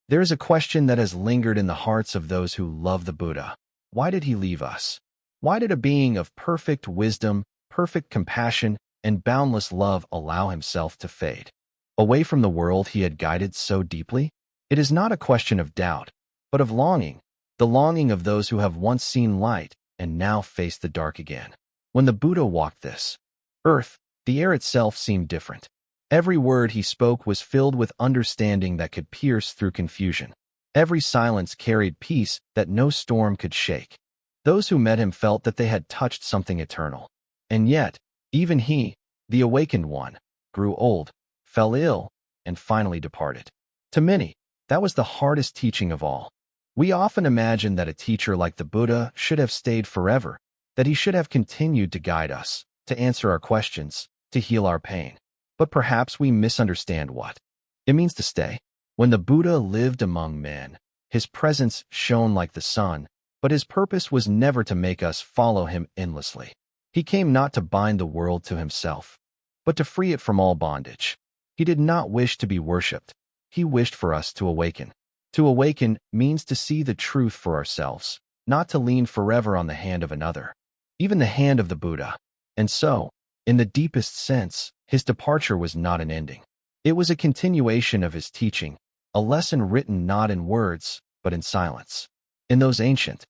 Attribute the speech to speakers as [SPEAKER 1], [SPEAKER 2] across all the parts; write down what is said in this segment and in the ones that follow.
[SPEAKER 1] There is a question that has lingered in the hearts of those who love the Buddha. Why did he leave us? Why did a being of perfect wisdom, perfect compassion, and boundless love allow himself to fade away from the world he had guided so deeply? It is not a question of doubt, but of longing, the longing of those who have once seen light and now face the dark again. When the Buddha walked this earth, the air itself seemed different. Every word he spoke was filled with understanding that could pierce through confusion. Every silence carried peace that no storm could shake. Those who met him felt that they had touched something eternal. And yet, even he, the awakened one, grew old, fell ill, and finally departed. To many, that was the hardest teaching of all. We often imagine that a teacher like the Buddha should have stayed forever, that he should have continued to guide us, to answer our questions, to heal our pain. But perhaps we misunderstand what it means to stay. When the Buddha lived among men, his presence shone like the sun, but his purpose was never to make us follow him endlessly. He came not to bind the world to himself, but to free it from all bondage. He did not wish to be worshipped. He wished for us to awaken. To awaken means to see the truth for ourselves, not to lean forever on the hand of another, even the hand of the Buddha. And so, in the deepest sense, his departure was not an ending. It was a continuation of his teaching, a lesson written not in words, but in silence. In those ancient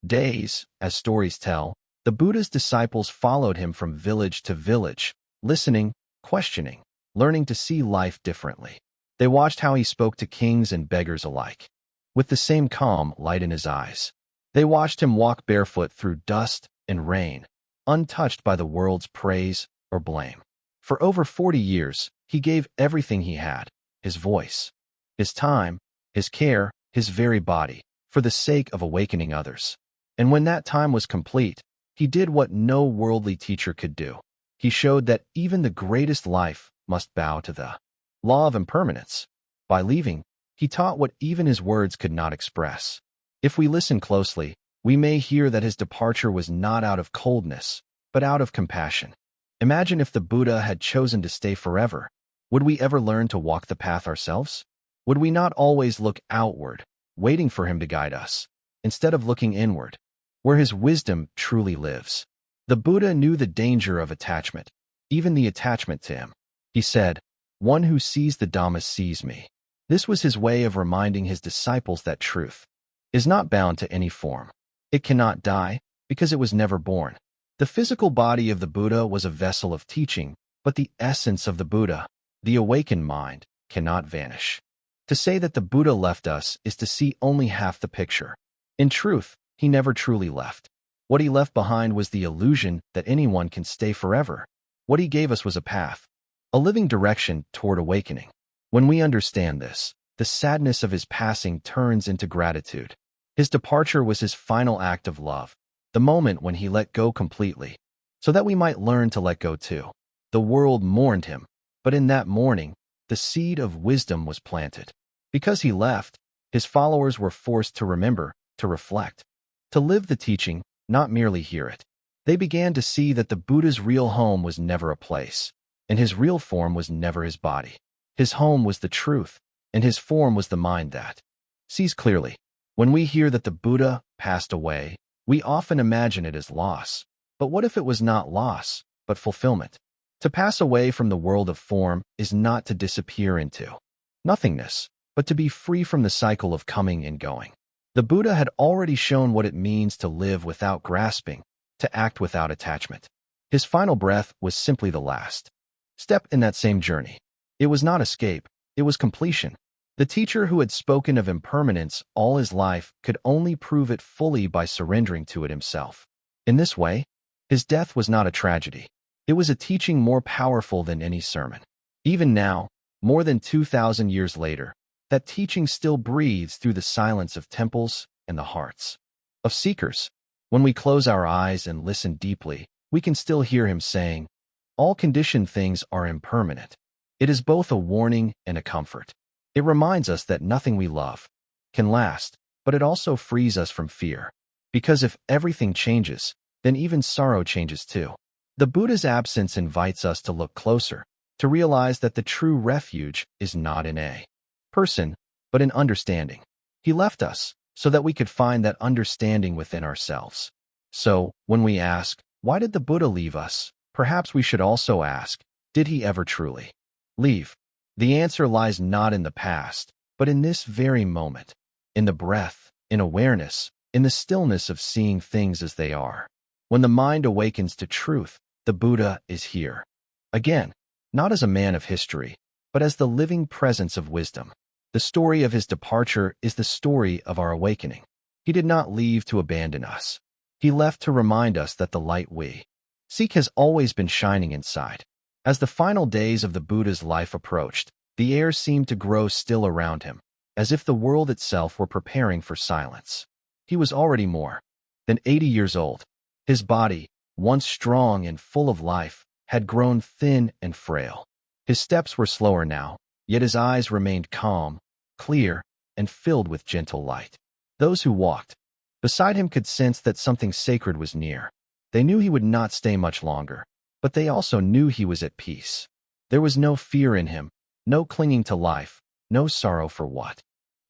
[SPEAKER 1] days, as stories tell, the Buddha's disciples followed him from village to village, listening, questioning, learning to see life differently. They watched how he spoke to kings and beggars alike, with the same calm light in his eyes. They watched him walk barefoot through dust and rain, untouched by the world's praise or blame. For over 40 years, he gave everything he had, his voice, his time, his care, his very body, for the sake of awakening others. And when that time was complete, he did what no worldly teacher could do. He showed that even the greatest life must bow to the law of impermanence. By leaving, he taught what even his words could not express. If we listen closely, we may hear that his departure was not out of coldness, but out of compassion. Imagine if the Buddha had chosen to stay forever. Would we ever learn to walk the path ourselves? Would we not always look outward, waiting for him to guide us, instead of looking inward, where his wisdom truly lives? The Buddha knew the danger of attachment, even the attachment to him. He said, "One who sees the Dhamma sees me." This was his way of reminding his disciples that truth is not bound to any form. It cannot die, because it was never born. The physical body of the Buddha was a vessel of teaching, but the essence of the Buddha, the awakened mind, cannot vanish. To say that the Buddha left us is to see only half the picture. In truth, he never truly left. What he left behind was the illusion that anyone can stay forever. What he gave us was a path, a living direction toward awakening. When we understand this, the sadness of his passing turns into gratitude. His departure was his final act of love, the moment when he let go completely, so that we might learn to let go too. The world mourned him, but in that mourning, the seed of wisdom was planted. Because he left, his followers were forced to remember, to reflect, to live the teaching, not merely hear it. They began to see that the Buddha's real home was never a place, and his real form was never his body. His home was the truth, and his form was the mind that sees clearly. When we hear that the Buddha passed away, we often imagine it as loss. But what if it was not loss, but fulfillment? To pass away from the world of form is not to disappear into nothingness, but to be free from the cycle of coming and going. The Buddha had already shown what it means to live without grasping, to act without attachment. His final breath was simply the last step in that same journey. It was not escape, it was completion. The teacher who had spoken of impermanence all his life could only prove it fully by surrendering to it himself. In this way, his death was not a tragedy. It was a teaching more powerful than any sermon. Even now, more than 2,000 years later, that teaching still breathes through the silence of temples and the hearts of seekers. When we close our eyes and listen deeply, we can still hear him saying, "All conditioned things are impermanent." It is both a warning and a comfort. It reminds us that nothing we love can last, but it also frees us from fear. Because if everything changes, then even sorrow changes too. The Buddha's absence invites us to look closer, to realize that the true refuge is not in a person, but in understanding. He left us so that we could find that understanding within ourselves. So, when we ask, why did the Buddha leave us? Perhaps we should also ask, did he ever truly leave? The answer lies not in the past, but in this very moment, in the breath, in awareness, in the stillness of seeing things as they are. When the mind awakens to truth, the Buddha is here. Again, not as a man of history, but as the living presence of wisdom. The story of his departure is the story of our awakening. He did not leave to abandon us. He left to remind us that the light we seek has always been shining inside. As the final days of the Buddha's life approached, the air seemed to grow still around him, as if the world itself were preparing for silence. He was already more than 80 years old. His body, once strong and full of life, had grown thin and frail. His steps were slower now, yet his eyes remained calm, clear, and filled with gentle light. Those who walked beside him could sense that something sacred was near. They knew he would not stay much longer, but they also knew he was at peace. There was no fear in him, no clinging to life, no sorrow for what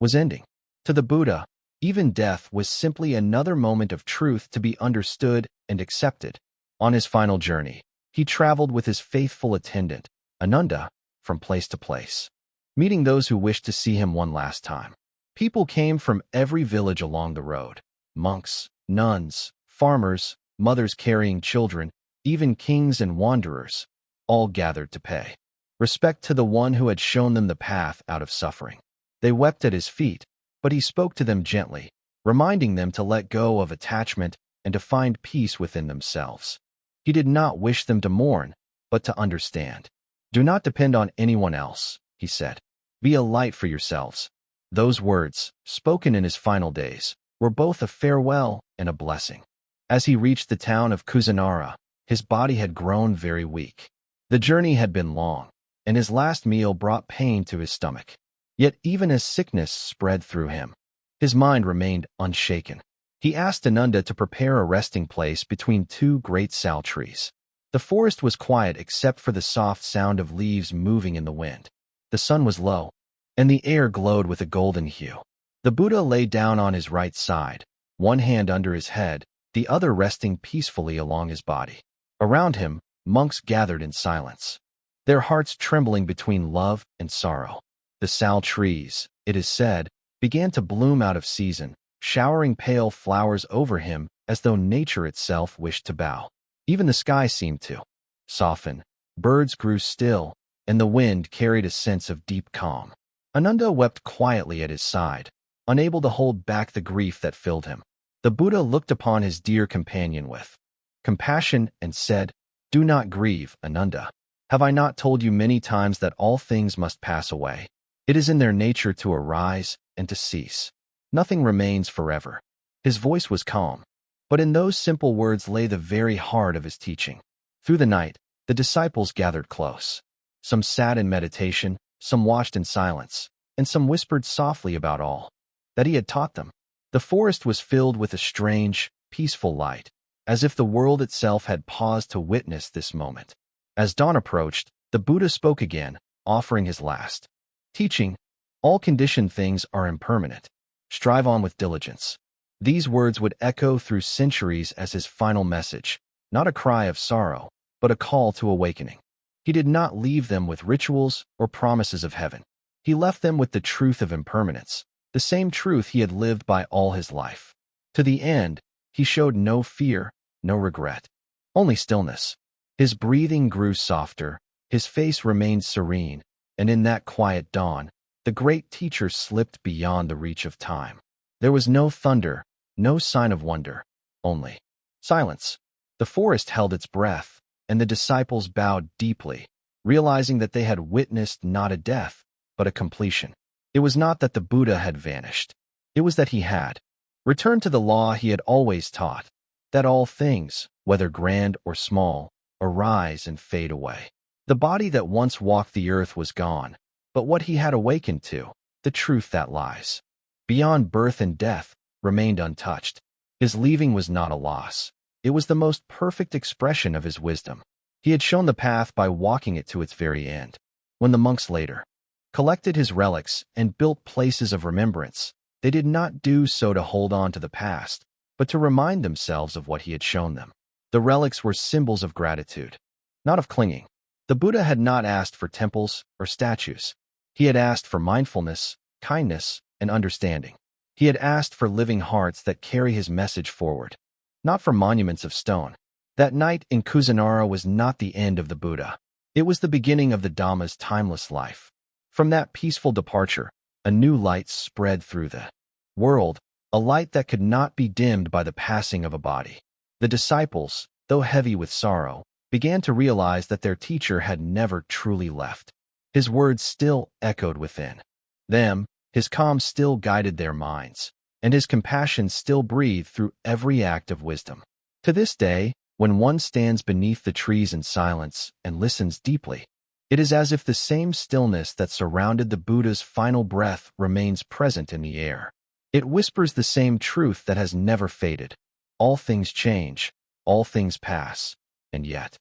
[SPEAKER 1] was ending. To the Buddha, even death was simply another moment of truth to be understood and accepted. On his final journey, he traveled with his faithful attendant, Ananda, from place to place, meeting those who wished to see him one last time. People came from every village along the road. Monks, nuns, farmers, mothers carrying children, even kings and wanderers, all gathered to pay respect to the one who had shown them the path out of suffering. They wept at his feet, but he spoke to them gently, reminding them to let go of attachment and to find peace within themselves. He did not wish them to mourn, but to understand. Do not depend on anyone else, he said. Be a light for yourselves. Those words, spoken in his final days, were both a farewell and a blessing. As he reached the town of Kusinara, his body had grown very weak. The journey had been long, and his last meal brought pain to his stomach. Yet even as sickness spread through him, his mind remained unshaken. He asked Ananda to prepare a resting place between two great sal trees. The forest was quiet except for the soft sound of leaves moving in the wind. The sun was low, and the air glowed with a golden hue. The Buddha lay down on his right side, one hand under his head, the other resting peacefully along his body. Around him, monks gathered in silence, their hearts trembling between love and sorrow. The sal trees, it is said, began to bloom out of season, showering pale flowers over him as though nature itself wished to bow. Even the sky seemed to soften, birds grew still, and the wind carried a sense of deep calm. Ananda wept quietly at his side, unable to hold back the grief that filled him. The Buddha looked upon his dear companion with compassion and said, "Do not grieve, Ananda. Have I not told you many times that all things must pass away? It is in their nature to arise and to cease. Nothing remains forever." His voice was calm, but in those simple words lay the very heart of his teaching. Through the night, the disciples gathered close. Some sat in meditation, some watched in silence, and some whispered softly about all that he had taught them. The forest was filled with a strange, peaceful light, as if the world itself had paused to witness this moment. As dawn approached, the Buddha spoke again, offering his last teaching. All conditioned things are impermanent. Strive on with diligence. These words would echo through centuries as his final message, not a cry of sorrow, but a call to awakening. He did not leave them with rituals or promises of heaven. He left them with the truth of impermanence, the same truth he had lived by all his life. To the end, he showed no fear, no regret, only stillness. His breathing grew softer, his face remained serene, and in that quiet dawn, the great teacher slipped beyond the reach of time. There was no thunder, no sign of wonder, only silence. The forest held its breath, and the disciples bowed deeply, realizing that they had witnessed not a death, but a completion. It was not that the Buddha had vanished. It was that he had returned to the law he had always taught, that all things, whether grand or small, arise and fade away. The body that once walked the earth was gone, but what he had awakened to, the truth that lies beyond birth and death, remained untouched. His leaving was not a loss. It was the most perfect expression of his wisdom. He had shown the path by walking it to its very end. When the monks later collected his relics, and built places of remembrance. They did not do so to hold on to the past, but to remind themselves of what he had shown them. The relics were symbols of gratitude, not of clinging. The Buddha had not asked for temples or statues. He had asked for mindfulness, kindness, and understanding. He had asked for living hearts that carry his message forward, not for monuments of stone. That night in Kusinara was not the end of the Buddha. It was the beginning of the Dhamma's timeless life. From that peaceful departure, a new light spread through the world, a light that could not be dimmed by the passing of a body. The disciples, though heavy with sorrow, began to realize that their teacher had never truly left. His words still echoed within them, his calm still guided their minds, and his compassion still breathed through every act of wisdom. To this day, when one stands beneath the trees in silence and listens deeply, it is as if the same stillness that surrounded the Buddha's final breath remains present in the air. It whispers the same truth that has never faded. All things change, all things pass, and yet,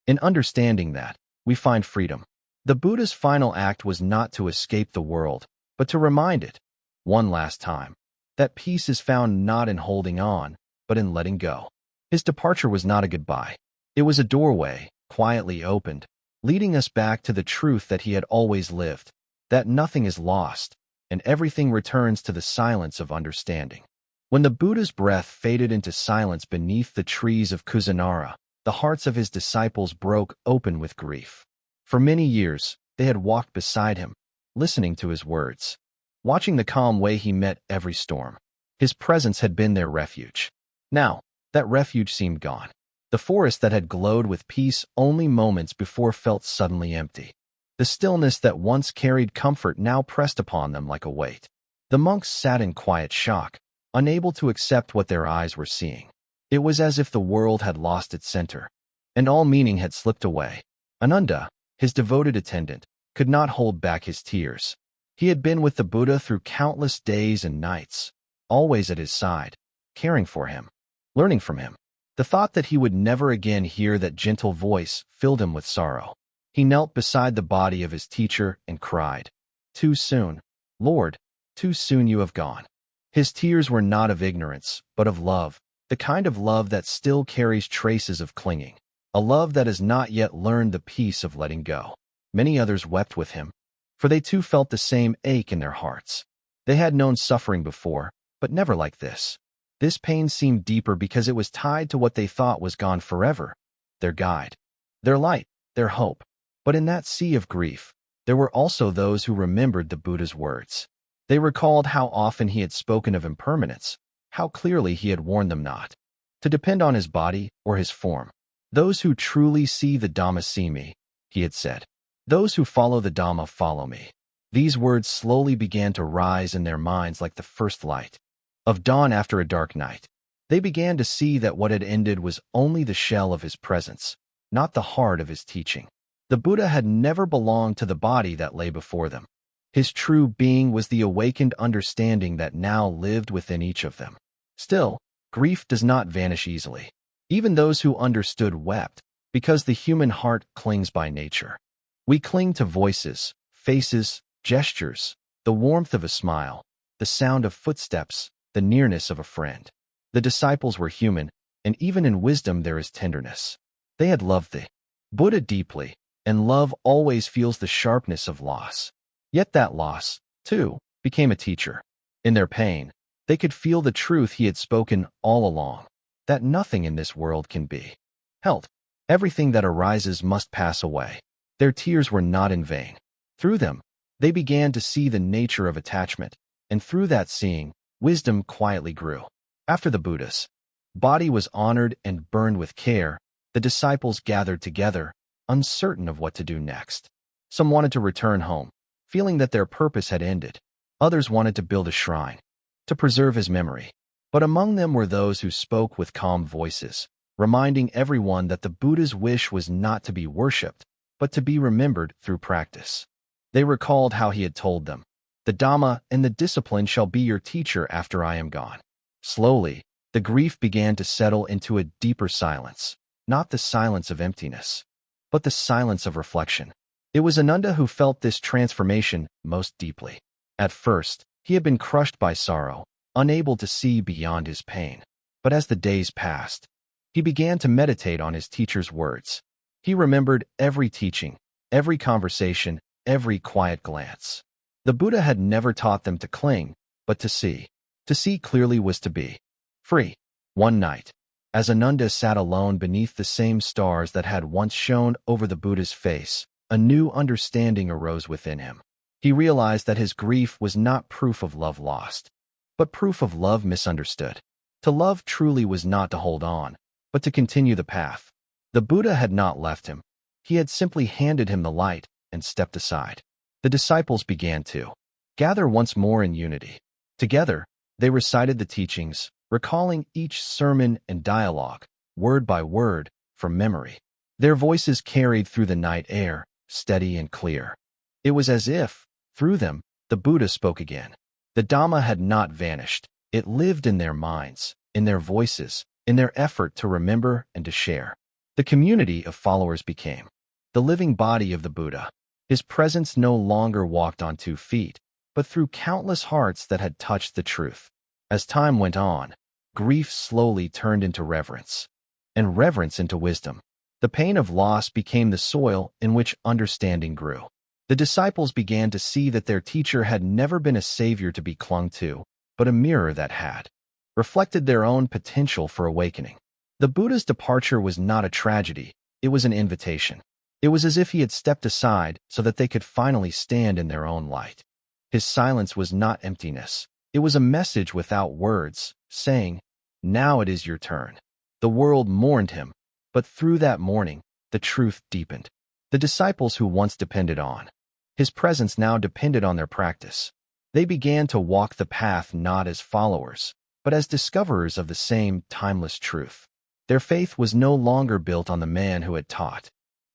[SPEAKER 1] in understanding that, we find freedom. The Buddha's final act was not to escape the world, but to remind it, one last time, that peace is found not in holding on, but in letting go. His departure was not a goodbye. It was a doorway, quietly opened, leading us back to the truth that he had always lived, that nothing is lost, and everything returns to the silence of understanding. When the Buddha's breath faded into silence beneath the trees of Kusinara, the hearts of his disciples broke open with grief. For many years, they had walked beside him, listening to his words, watching the calm way he met every storm. His presence had been their refuge. Now, that refuge seemed gone. The forest that had glowed with peace only moments before felt suddenly empty. The stillness that once carried comfort now pressed upon them like a weight. The monks sat in quiet shock, unable to accept what their eyes were seeing. It was as if the world had lost its center, and all meaning had slipped away. Ananda, his devoted attendant, could not hold back his tears. He had been with the Buddha through countless days and nights, always at his side, caring for him, learning from him. The thought that he would never again hear that gentle voice filled him with sorrow. He knelt beside the body of his teacher and cried, "Too soon, Lord, too soon you have gone." His tears were not of ignorance, but of love, the kind of love that still carries traces of clinging, a love that has not yet learned the peace of letting go. Many others wept with him, for they too felt the same ache in their hearts. They had known suffering before, but never like this. This pain seemed deeper because it was tied to what they thought was gone forever, their guide, their light, their hope. But in that sea of grief, there were also those who remembered the Buddha's words. They recalled how often he had spoken of impermanence, how clearly he had warned them not to depend on his body or his form. "Those who truly see the Dhamma see me," he had said. "Those who follow the Dhamma follow me." These words slowly began to rise in their minds like the first light of dawn after a dark night. They began to see that what had ended was only the shell of his presence, not the heart of his teaching. The Buddha had never belonged to the body that lay before them. His true being was the awakened understanding that now lived within each of them. Still, grief does not vanish easily. Even those who understood wept, because the human heart clings by nature. We cling to voices, faces, gestures, the warmth of a smile, the sound of footsteps, the nearness of a friend. The disciples were human, and even in wisdom there is tenderness. They had loved the Buddha deeply, and love always feels the sharpness of loss. Yet that loss, too, became a teacher. In their pain, they could feel the truth he had spoken all along, that nothing in this world can be held. Everything that arises must pass away. Their tears were not in vain. Through them, they began to see the nature of attachment, and through that seeing, wisdom quietly grew. After the Buddha's body was honored and burned with care, the disciples gathered together, uncertain of what to do next. Some wanted to return home, feeling that their purpose had ended. Others wanted to build a shrine, to preserve his memory. But among them were those who spoke with calm voices, reminding everyone that the Buddha's wish was not to be worshipped, but to be remembered through practice. They recalled how he had told them, "The Dhamma and the discipline shall be your teacher after I am gone." Slowly, the grief began to settle into a deeper silence, not the silence of emptiness, but the silence of reflection. It was Ananda who felt this transformation most deeply. At first, he had been crushed by sorrow, unable to see beyond his pain. But as the days passed, he began to meditate on his teacher's words. He remembered every teaching, every conversation, every quiet glance. The Buddha had never taught them to cling, but to see. To see clearly was to be free. One night, as Ananda sat alone beneath the same stars that had once shone over the Buddha's face, a new understanding arose within him. He realized that his grief was not proof of love lost, but proof of love misunderstood. To love truly was not to hold on, but to continue the path. The Buddha had not left him. He had simply handed him the light and stepped aside. The disciples began to gather once more in unity. Together, they recited the teachings, recalling each sermon and dialogue, word by word, from memory. Their voices carried through the night air, steady and clear. It was as if, through them, the Buddha spoke again. The Dhamma had not vanished. It lived in their minds, in their voices, in their effort to remember and to share. The community of followers became the living body of the Buddha. His presence no longer walked on 2 feet, but through countless hearts that had touched the truth. As time went on, grief slowly turned into reverence, and reverence into wisdom. The pain of loss became the soil in which understanding grew. The disciples began to see that their teacher had never been a savior to be clung to, but a mirror that had reflected their own potential for awakening. The Buddha's departure was not a tragedy, it was an invitation. It was as if he had stepped aside so that they could finally stand in their own light. His silence was not emptiness. It was a message without words, saying, "Now it is your turn." The world mourned him, but through that mourning, the truth deepened. The disciples who once depended on his presence now depended on their practice. They began to walk the path not as followers, but as discoverers of the same timeless truth. Their faith was no longer built on the man who had taught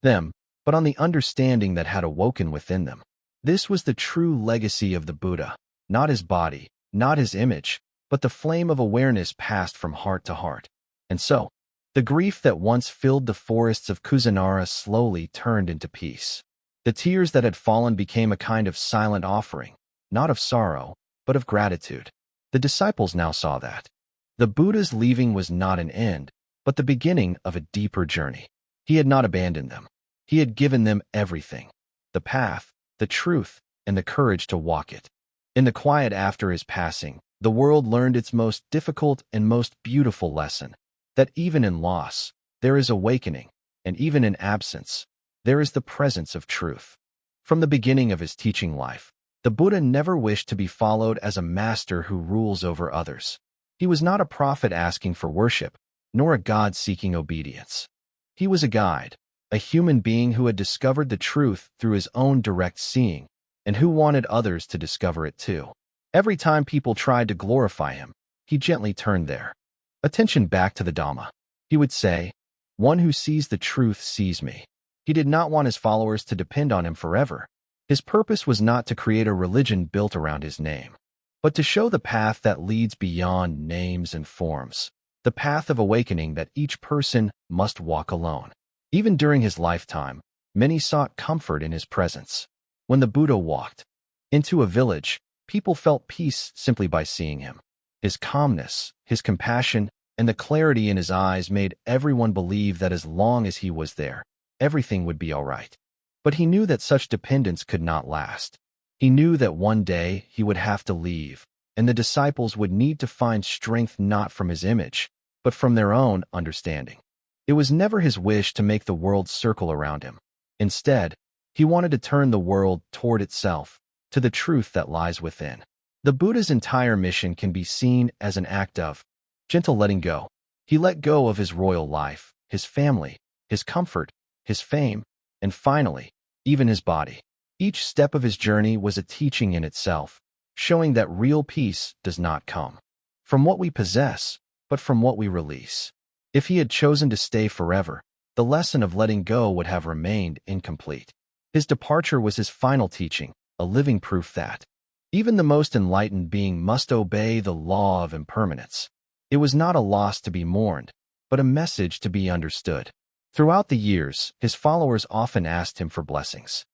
[SPEAKER 1] them, but on the understanding that had awoken within them. This was the true legacy of the Buddha, not his body, not his image, but the flame of awareness passed from heart to heart. And so, the grief that once filled the forests of Kusinara slowly turned into peace. The tears that had fallen became a kind of silent offering, not of sorrow, but of gratitude. The disciples now saw that the Buddha's leaving was not an end, but the beginning of a deeper journey. He had not abandoned them. He had given them everything: the path, the truth, and the courage to walk it. In the quiet after his passing, the world learned its most difficult and most beautiful lesson, that even in loss, there is awakening, and even in absence, there is the presence of truth. From the beginning of his teaching life, the Buddha never wished to be followed as a master who rules over others. He was not a prophet asking for worship, nor a god seeking obedience. He was a guide, a human being who had discovered the truth through his own direct seeing, and who wanted others to discover it too. Every time people tried to glorify him, he gently turned their attention back to the Dhamma. He would say, "One who sees the truth sees me." He did not want his followers to depend on him forever. His purpose was not to create a religion built around his name, but to show the path that leads beyond names and forms, the path of awakening that each person must walk alone. Even during his lifetime, many sought comfort in his presence. When the Buddha walked into a village, people felt peace simply by seeing him. His calmness, his compassion, and the clarity in his eyes made everyone believe that as long as he was there, everything would be all right. But he knew that such dependence could not last. He knew that one day he would have to leave, and the disciples would need to find strength not from his image, but from their own understanding. It was never his wish to make the world circle around him. Instead, he wanted to turn the world toward itself, to the truth that lies within. The Buddha's entire mission can be seen as an act of gentle letting go. He let go of his royal life, his family, his comfort, his fame, and finally, even his body. Each step of his journey was a teaching in itself, showing that real peace does not come from what we possess, but from what we release. If he had chosen to stay forever, the lesson of letting go would have remained incomplete. His departure was his final teaching, a living proof that even the most enlightened being must obey the law of impermanence. It was not a loss to be mourned, but a message to be understood. Throughout the years, his followers often asked him for blessings.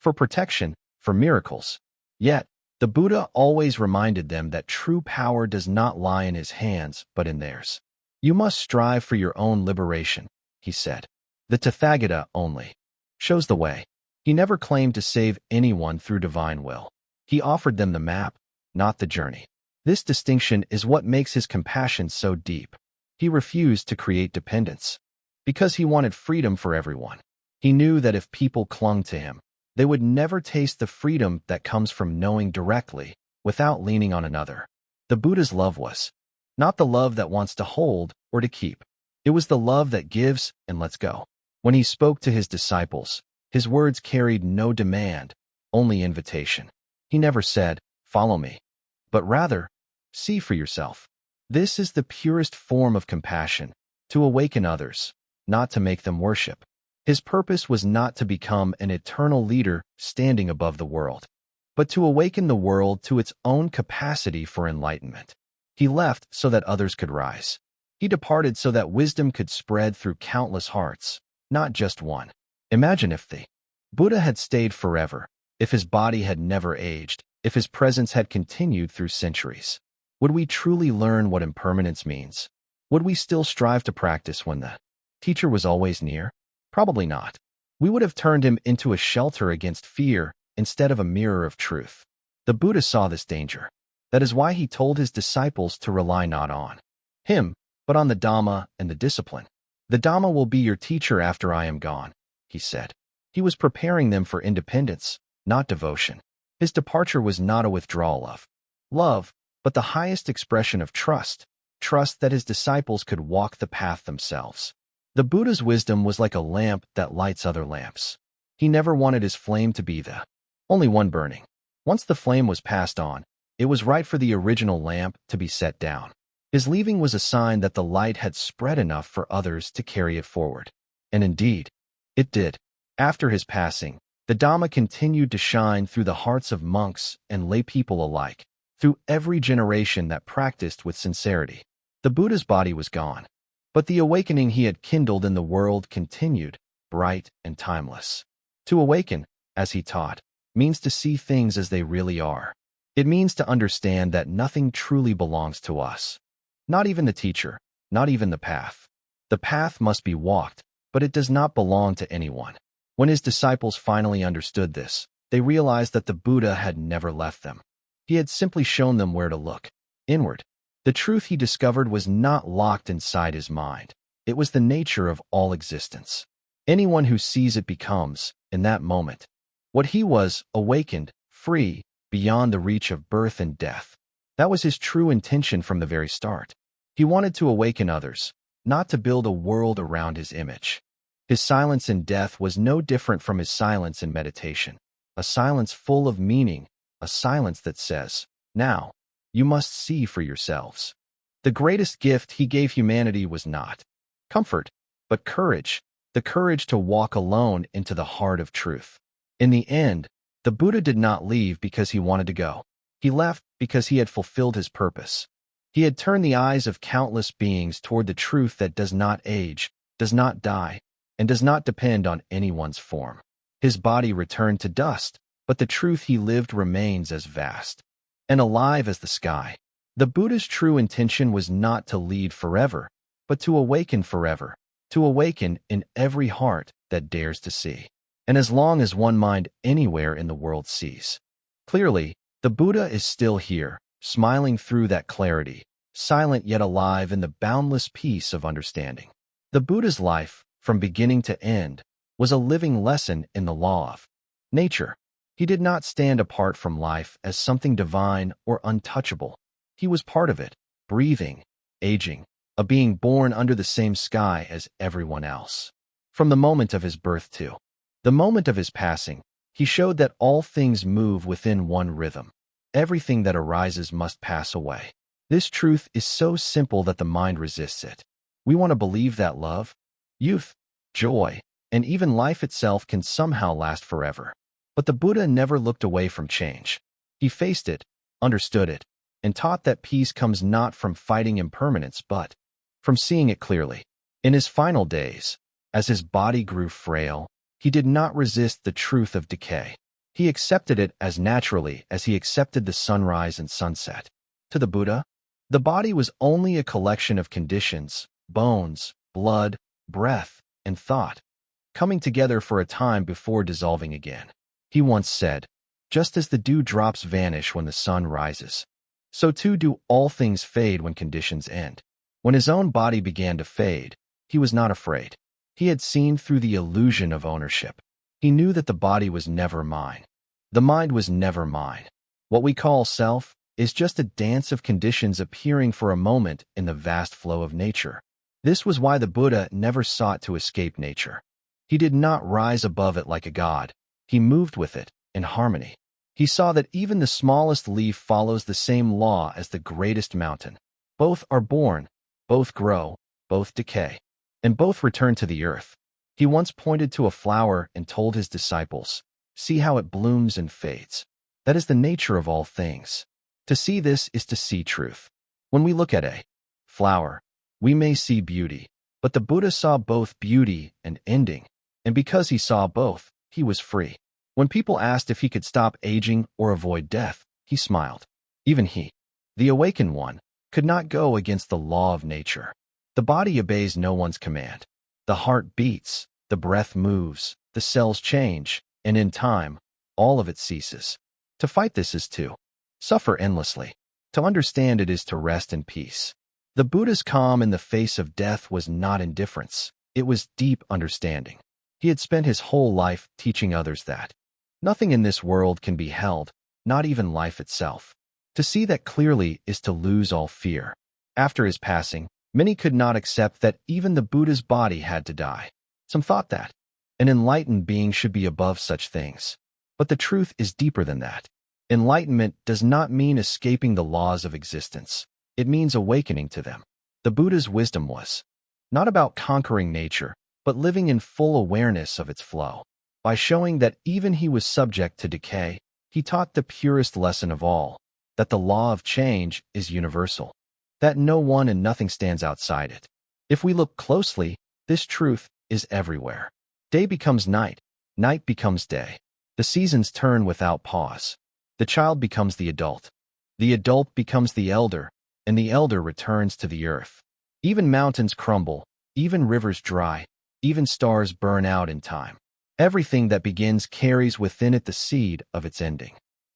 [SPEAKER 1] for protection, for miracles. Yet, the Buddha always reminded them that true power does not lie in his hands, but in theirs. You must strive for your own liberation, he said. The Tathagata only shows the way. He never claimed to save anyone through divine will. He offered them the map, not the journey. This distinction is what makes his compassion so deep. He refused to create dependence because he wanted freedom for everyone. He knew that if people clung to him, they would never taste the freedom that comes from knowing directly without leaning on another. The Buddha's love was not the love that wants to hold or to keep. It was the love that gives and lets go. When he spoke to his disciples, his words carried no demand, only invitation. He never said, "Follow me," but rather, "See for yourself." This is the purest form of compassion, to awaken others, not to make them worship. His purpose was not to become an eternal leader standing above the world, but to awaken the world to its own capacity for enlightenment. He left so that others could rise. He departed so that wisdom could spread through countless hearts, not just one. Imagine if the Buddha had stayed forever, if his body had never aged, if his presence had continued through centuries. Would we truly learn what impermanence means? Would we still strive to practice when the teacher was always near? Probably not. We would have turned him into a shelter against fear instead of a mirror of truth. The Buddha saw this danger. That is why he told his disciples to rely not on him, but on the Dhamma and the discipline. The Dhamma will be your teacher after I am gone, he said. He was preparing them for independence, not devotion. His departure was not a withdrawal of love, but the highest expression of trust that his disciples could walk the path themselves. The Buddha's wisdom was like a lamp that lights other lamps. He never wanted his flame to be the only one burning. Once the flame was passed on, it was right for the original lamp to be set down. His leaving was a sign that the light had spread enough for others to carry it forward. And indeed, it did. After his passing, the Dhamma continued to shine through the hearts of monks and lay people alike, through every generation that practiced with sincerity. The Buddha's body was gone, but the awakening he had kindled in the world continued, bright and timeless. To awaken, as he taught, means to see things as they really are. It means to understand that nothing truly belongs to us. Not even the teacher, not even the path. The path must be walked, but it does not belong to anyone. When his disciples finally understood this, they realized that the Buddha had never left them. He had simply shown them where to look, inward. The truth he discovered was not locked inside his mind. It was the nature of all existence. Anyone who sees it becomes, in that moment, what he was, awakened, free, beyond the reach of birth and death. That was his true intention from the very start. He wanted to awaken others, not to build a world around his image. His silence in death was no different from his silence in meditation. A silence full of meaning, a silence that says, "Now, you must see for yourselves." The greatest gift he gave humanity was not comfort, but courage, the courage to walk alone into the heart of truth. In the end, the Buddha did not leave because he wanted to go. He left because he had fulfilled his purpose. He had turned the eyes of countless beings toward the truth that does not age, does not die, and does not depend on anyone's form. His body returned to dust, but the truth he lived remains as vast and alive as the sky. The Buddha's true intention was not to lead forever, but to awaken forever, to awaken in every heart that dares to see. And as long as one mind anywhere in the world sees clearly, the Buddha is still here, smiling through that clarity, silent yet alive in the boundless peace of understanding. The Buddha's life, from beginning to end, was a living lesson in the law of nature. He did not stand apart from life as something divine or untouchable. He was part of it, breathing, aging, a being born under the same sky as everyone else. From the moment of his birth to the moment of his passing, he showed that all things move within one rhythm. Everything that arises must pass away. This truth is so simple that the mind resists it. We want to believe that love, youth, joy, and even life itself can somehow last forever. But the Buddha never looked away from change. He faced it, understood it, and taught that peace comes not from fighting impermanence but from seeing it clearly. In his final days, as his body grew frail, he did not resist the truth of decay. He accepted it as naturally as he accepted the sunrise and sunset. To the Buddha, the body was only a collection of conditions, bones, blood, breath, and thought, coming together for a time before dissolving again. He once said, "Just as the dewdrops vanish when the sun rises, so too do all things fade when conditions end." When his own body began to fade, he was not afraid. He had seen through the illusion of ownership. He knew that the body was never mine. The mind was never mine. What we call self is just a dance of conditions appearing for a moment in the vast flow of nature. This was why the Buddha never sought to escape nature. He did not rise above it like a god. He moved with it in harmony. He saw that even the smallest leaf follows the same law as the greatest mountain. Both are born, both grow, both decay, and both return to the earth. He once pointed to a flower and told his disciples, "See how it blooms and fades. That is the nature of all things." To see this is to see truth. When we look at a flower, we may see beauty, but the Buddha saw both beauty and ending, and because he saw both, he was free. When people asked if he could stop aging or avoid death, he smiled. Even he, the awakened one, could not go against the law of nature. The body obeys no one's command. The heart beats, the breath moves, the cells change, and in time, all of it ceases. To fight this is to suffer endlessly. To understand it is to rest in peace. The Buddha's calm in the face of death was not indifference. It was deep understanding. He had spent his whole life teaching others that nothing in this world can be held, not even life itself. To see that clearly is to lose all fear. After his passing, many could not accept that even the Buddha's body had to die. Some thought that an enlightened being should be above such things. But the truth is deeper than that. Enlightenment does not mean escaping the laws of existence. It means awakening to them. The Buddha's wisdom was not about conquering nature, but living in full awareness of its flow. By showing that even he was subject to decay, he taught the purest lesson of all, that the law of change is universal, that no one and nothing stands outside it. If we look closely, this truth is everywhere. Day becomes night, night becomes day. The seasons turn without pause. The child becomes the adult becomes the elder, and the elder returns to the earth. Even mountains crumble, even rivers dry, even stars burn out in time. Everything that begins carries within it the seed of its ending.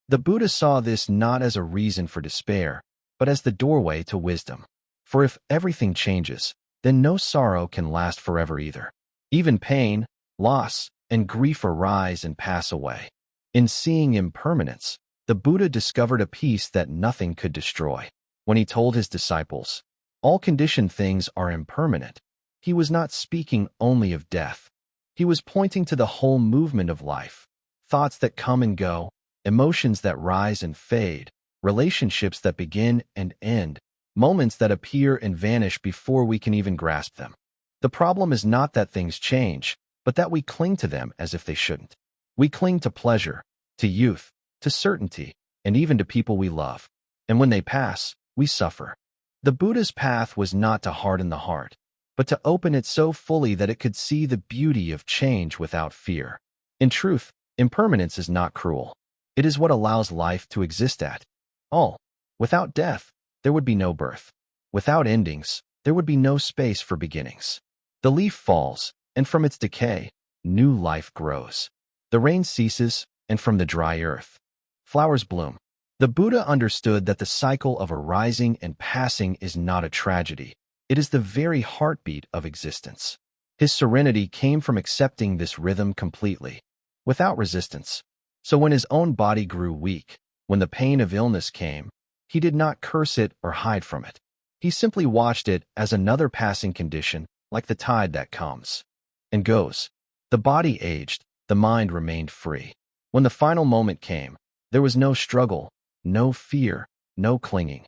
[SPEAKER 1] The Buddha saw this not as a reason for despair, but as the doorway to wisdom. For if everything changes, then no sorrow can last forever either. Even pain, loss, and grief arise and pass away. In seeing impermanence, the Buddha discovered a peace that nothing could destroy. When he told his disciples, "All conditioned things are impermanent," he was not speaking only of death. He was pointing to the whole movement of life, thoughts that come and go, emotions that rise and fade, relationships that begin and end, moments that appear and vanish before we can even grasp them. The problem is not that things change, but that we cling to them as if they shouldn't. We cling to pleasure, to youth, to certainty, and even to people we love. And when they pass, we suffer. The Buddha's path was not to harden the heart, but to open it so fully that it could see the beauty of change without fear. In truth, impermanence is not cruel. It is what allows life to exist at all. Without death, there would be no birth. Without endings, there would be no space for beginnings. The leaf falls, and from its decay, new life grows. The rain ceases, and from the dry earth, flowers bloom. The Buddha understood that the cycle of arising and passing is not a tragedy. It is the very heartbeat of existence. His serenity came from accepting this rhythm completely, without resistance. So when his own body grew weak, when the pain of illness came, he did not curse it or hide from it. He simply watched it as another passing condition, like the tide that comes and goes. The body aged, the mind remained free. When the final moment came, there was no struggle, no fear, no clinging,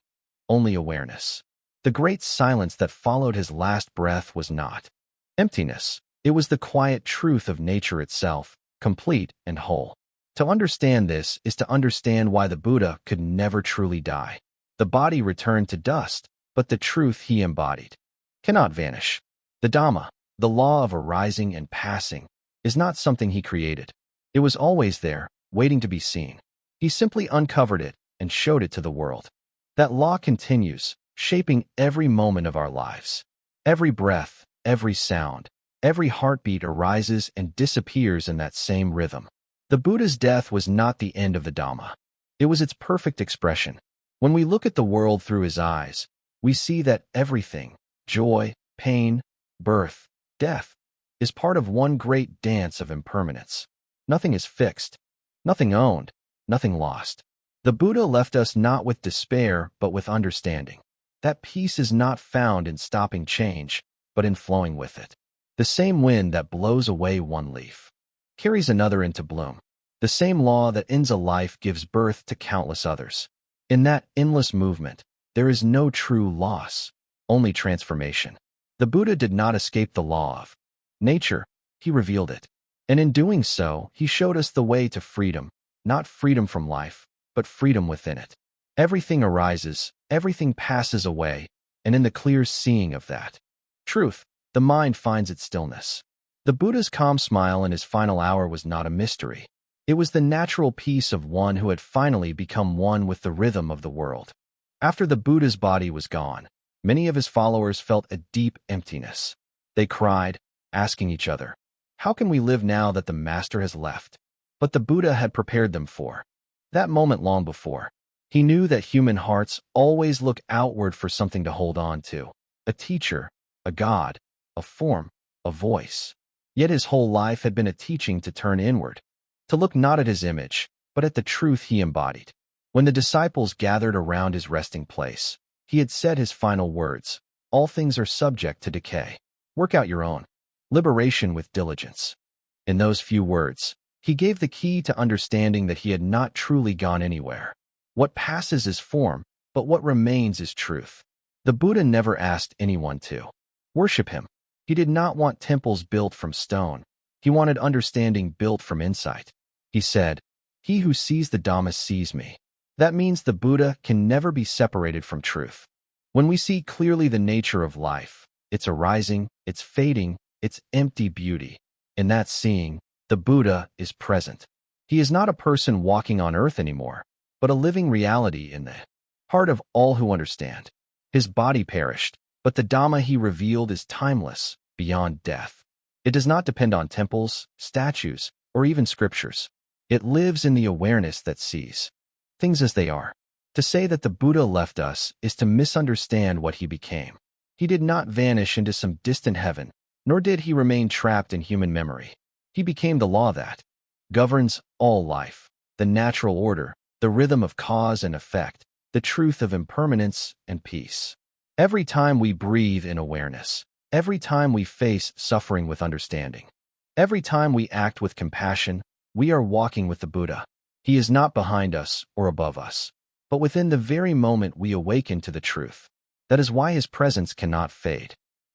[SPEAKER 1] only awareness. The great silence that followed his last breath was not emptiness. It was the quiet truth of nature itself, complete and whole. To understand this is to understand why the Buddha could never truly die. The body returned to dust, but the truth he embodied cannot vanish. The Dhamma, the law of arising and passing, is not something he created. It was always there, waiting to be seen. He simply uncovered it and showed it to the world. That law continues, shaping every moment of our lives. Every breath, every sound, every heartbeat arises and disappears in that same rhythm. The Buddha's death was not the end of the Dhamma. It was its perfect expression. When we look at the world through his eyes, we see that everything, joy, pain, birth, death, is part of one great dance of impermanence. Nothing is fixed, nothing owned, nothing lost. The Buddha left us not with despair, but with understanding. That peace is not found in stopping change, but in flowing with it. The same wind that blows away one leaf carries another into bloom. The same law that ends a life gives birth to countless others. In that endless movement, there is no true loss, only transformation. The Buddha did not escape the law of nature, he revealed it. And in doing so, he showed us the way to freedom, not freedom from life, but freedom within it. Everything arises, everything passes away, and in the clear seeing of that truth, the mind finds its stillness. The Buddha's calm smile in his final hour was not a mystery. It was the natural peace of one who had finally become one with the rhythm of the world. After the Buddha's body was gone, many of his followers felt a deep emptiness. They cried, asking each other, "How can we live now that the Master has left?" But the Buddha had prepared them for that moment long before. He knew that human hearts always look outward for something to hold on to, a teacher, a god, a form, a voice. Yet his whole life had been a teaching to turn inward, to look not at his image, but at the truth he embodied. When the disciples gathered around his resting place, he had said his final words, "All things are subject to decay. Work out your own liberation with diligence." In those few words, he gave the key to understanding that he had not truly gone anywhere. What passes is form, but what remains is truth. The Buddha never asked anyone to worship him. He did not want temples built from stone. He wanted understanding built from insight. He said, "He who sees the Dhamma sees me." That means the Buddha can never be separated from truth. When we see clearly the nature of life, its arising, its fading, its empty beauty, in that seeing, the Buddha is present. He is not a person walking on earth anymore, but a living reality in the heart of all who understand. His body perished, but the Dhamma he revealed is timeless, beyond death. It does not depend on temples, statues, or even scriptures. It lives in the awareness that sees things as they are. To say that the Buddha left us is to misunderstand what he became. He did not vanish into some distant heaven, nor did he remain trapped in human memory. He became the law that governs all life, the natural order, the rhythm of cause and effect, the truth of impermanence and peace. Every time we breathe in awareness, every time we face suffering with understanding, every time we act with compassion, we are walking with the Buddha. He is not behind us or above us, but within the very moment we awaken to the truth. That is why his presence cannot fade.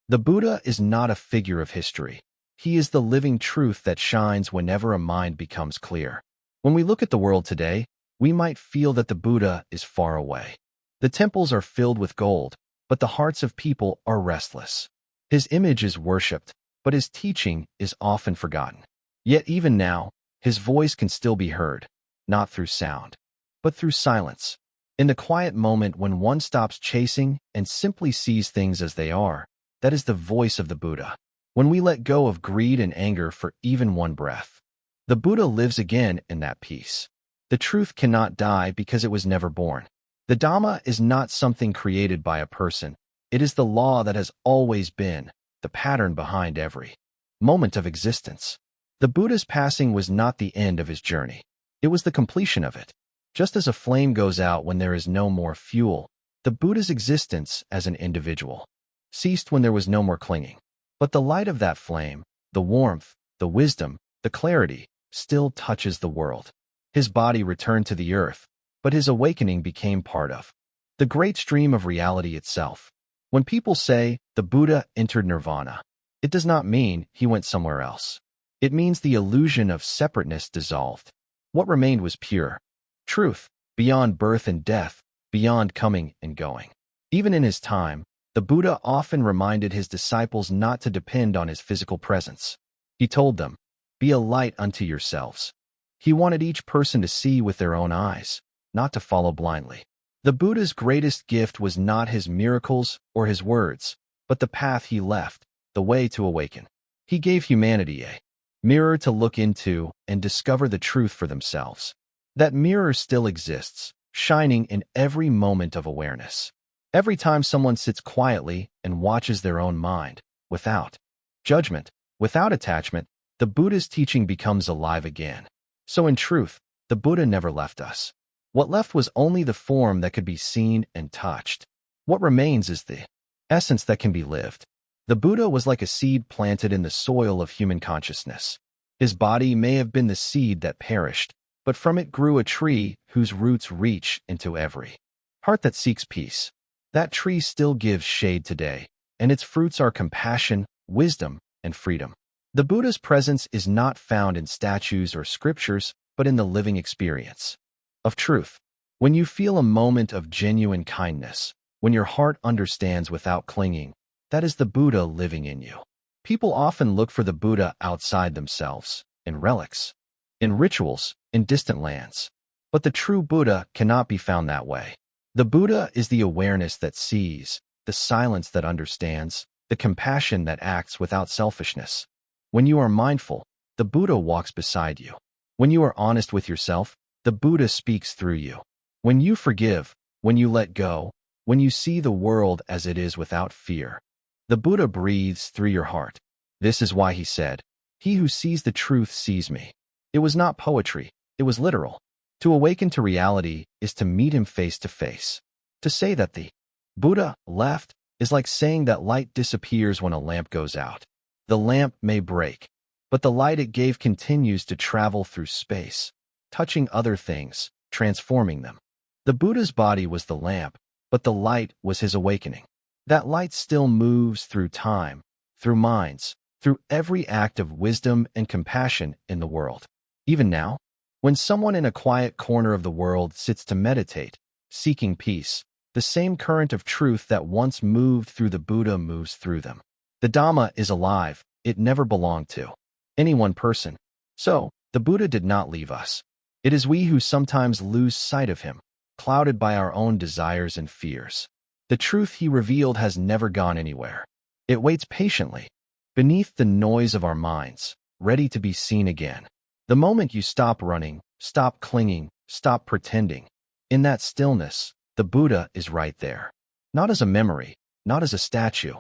[SPEAKER 1] The Buddha is not a figure of history. He is the living truth that shines whenever a mind becomes clear. When we look at the world today, we might feel that the Buddha is far away. The temples are filled with gold, but the hearts of people are restless. His image is worshipped, but his teaching is often forgotten. Yet even now, his voice can still be heard, not through sound, but through silence. In the quiet moment when one stops chasing and simply sees things as they are, that is the voice of the Buddha. When we let go of greed and anger for even one breath, the Buddha lives again in that peace. The truth cannot die because it was never born. The Dhamma is not something created by a person. It is the law that has always been, the pattern behind every moment of existence. The Buddha's passing was not the end of his journey. It was the completion of it. Just as a flame goes out when there is no more fuel, the Buddha's existence as an individual ceased when there was no more clinging. But the light of that flame, the warmth, the wisdom, the clarity, still touches the world. His body returned to the earth, but his awakening became part of the great stream of reality itself. When people say the Buddha entered nirvana, it does not mean he went somewhere else. It means the illusion of separateness dissolved. What remained was pure truth, beyond birth and death, beyond coming and going. Even in his time, the Buddha often reminded his disciples not to depend on his physical presence. He told them, "Be a light unto yourselves. He wanted each person to see with their own eyes, not to follow blindly. The Buddha's greatest gift was not his miracles or his words, but the path he left, the way to awaken. He gave humanity a mirror to look into and discover the truth for themselves. That mirror still exists, shining in every moment of awareness. Every time someone sits quietly and watches their own mind, without judgment, without attachment, the Buddha's teaching becomes alive again. So in truth, the Buddha never left us. What left was only the form that could be seen and touched. What remains is the essence that can be lived. The Buddha was like a seed planted in the soil of human consciousness. His body may have been the seed that perished, but from it grew a tree whose roots reach into every heart that seeks peace. That tree still gives shade today, and its fruits are compassion, wisdom, and freedom. The Buddha's presence is not found in statues or scriptures, but in the living experience of truth. When you feel a moment of genuine kindness, when your heart understands without clinging, that is the Buddha living in you. People often look for the Buddha outside themselves, in relics, in rituals, in distant lands. But the true Buddha cannot be found that way. The Buddha is the awareness that sees, the silence that understands, the compassion that acts without selfishness. When you are mindful, the Buddha walks beside you. When you are honest with yourself, the Buddha speaks through you. When you forgive, when you let go, when you see the world as it is without fear, the Buddha breathes through your heart. This is why he said, "He who sees the truth sees me." It was not poetry, it was literal. To awaken to reality is to meet him face to face. To say that the Buddha left is like saying that light disappears when a lamp goes out. The lamp may break, but the light it gave continues to travel through space, touching other things, transforming them. The Buddha's body was the lamp, but the light was his awakening. That light still moves through time, through minds, through every act of wisdom and compassion in the world. Even now, when someone in a quiet corner of the world sits to meditate, seeking peace, the same current of truth that once moved through the Buddha moves through them. The Dhamma is alive, it never belonged to any one person. So, the Buddha did not leave us. It is we who sometimes lose sight of him, clouded by our own desires and fears. The truth he revealed has never gone anywhere. It waits patiently, beneath the noise of our minds, ready to be seen again. The moment you stop running, stop clinging, stop pretending, in that stillness, the Buddha is right there. Not as a memory, not as a statue,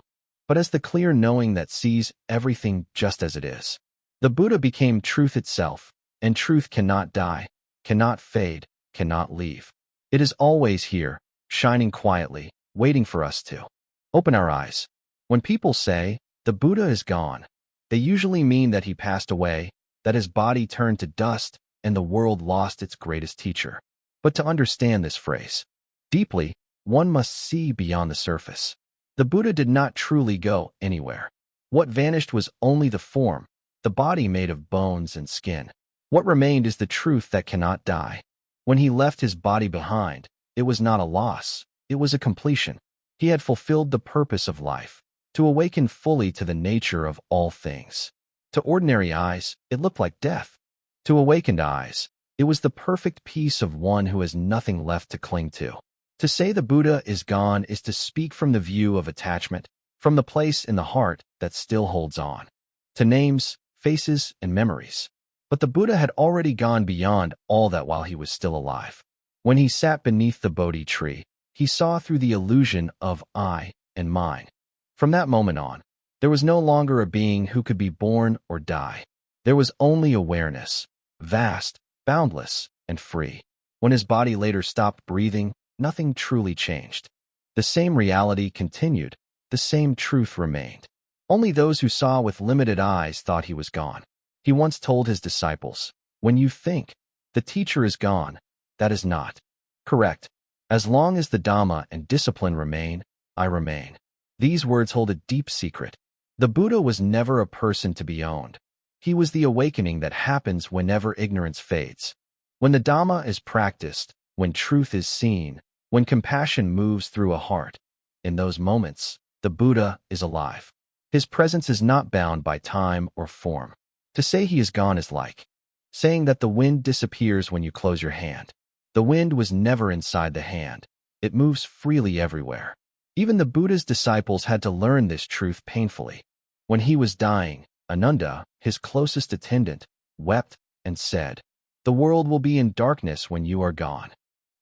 [SPEAKER 1] but as the clear knowing that sees everything just as it is. The Buddha became truth itself, and truth cannot die, cannot fade, cannot leave. It is always here, shining quietly, waiting for us to open our eyes. When people say, "The Buddha is gone," they usually mean that he passed away, that his body turned to dust, and the world lost its greatest teacher. But to understand this phrase deeply, one must see beyond the surface. The Buddha did not truly go anywhere. What vanished was only the form, the body made of bones and skin. What remained is the truth that cannot die. When he left his body behind, it was not a loss, it was a completion. He had fulfilled the purpose of life, to awaken fully to the nature of all things. To ordinary eyes, it looked like death. To awakened eyes, it was the perfect peace of one who has nothing left to cling to. To say the Buddha is gone is to speak from the view of attachment, from the place in the heart that still holds on to names, faces, and memories. But the Buddha had already gone beyond all that while he was still alive. When he sat beneath the Bodhi tree, he saw through the illusion of I and mine. From that moment on, there was no longer a being who could be born or die. There was only awareness, vast, boundless, and free. When his body later stopped breathing, nothing truly changed. The same reality continued, the same truth remained. Only those who saw with limited eyes thought he was gone. He once told his disciples, "When you think the teacher is gone, that is not correct. As long as the Dhamma and discipline remain, I remain." These words hold a deep secret. The Buddha was never a person to be owned. He was the awakening that happens whenever ignorance fades. When the Dhamma is practiced, when truth is seen, when compassion moves through a heart, in those moments, the Buddha is alive. His presence is not bound by time or form. To say he is gone is like saying that the wind disappears when you close your hand. The wind was never inside the hand. It moves freely everywhere. Even the Buddha's disciples had to learn this truth painfully. When he was dying, Ananda, his closest attendant, wept and said, "The world will be in darkness when you are gone."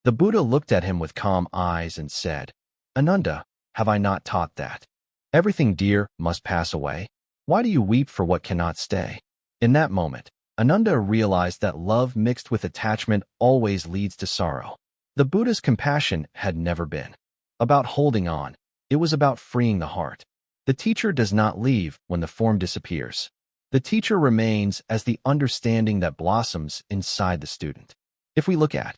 [SPEAKER 1] The Buddha looked at him with calm eyes and said, "Ananda, have I not taught that everything dear must pass away? Why do you weep for what cannot stay?" In that moment, Ananda realized that love mixed with attachment always leads to sorrow. The Buddha's compassion had never been about holding on. It was about freeing the heart. The teacher does not leave when the form disappears. The teacher remains as the understanding that blossoms inside the student. If we look at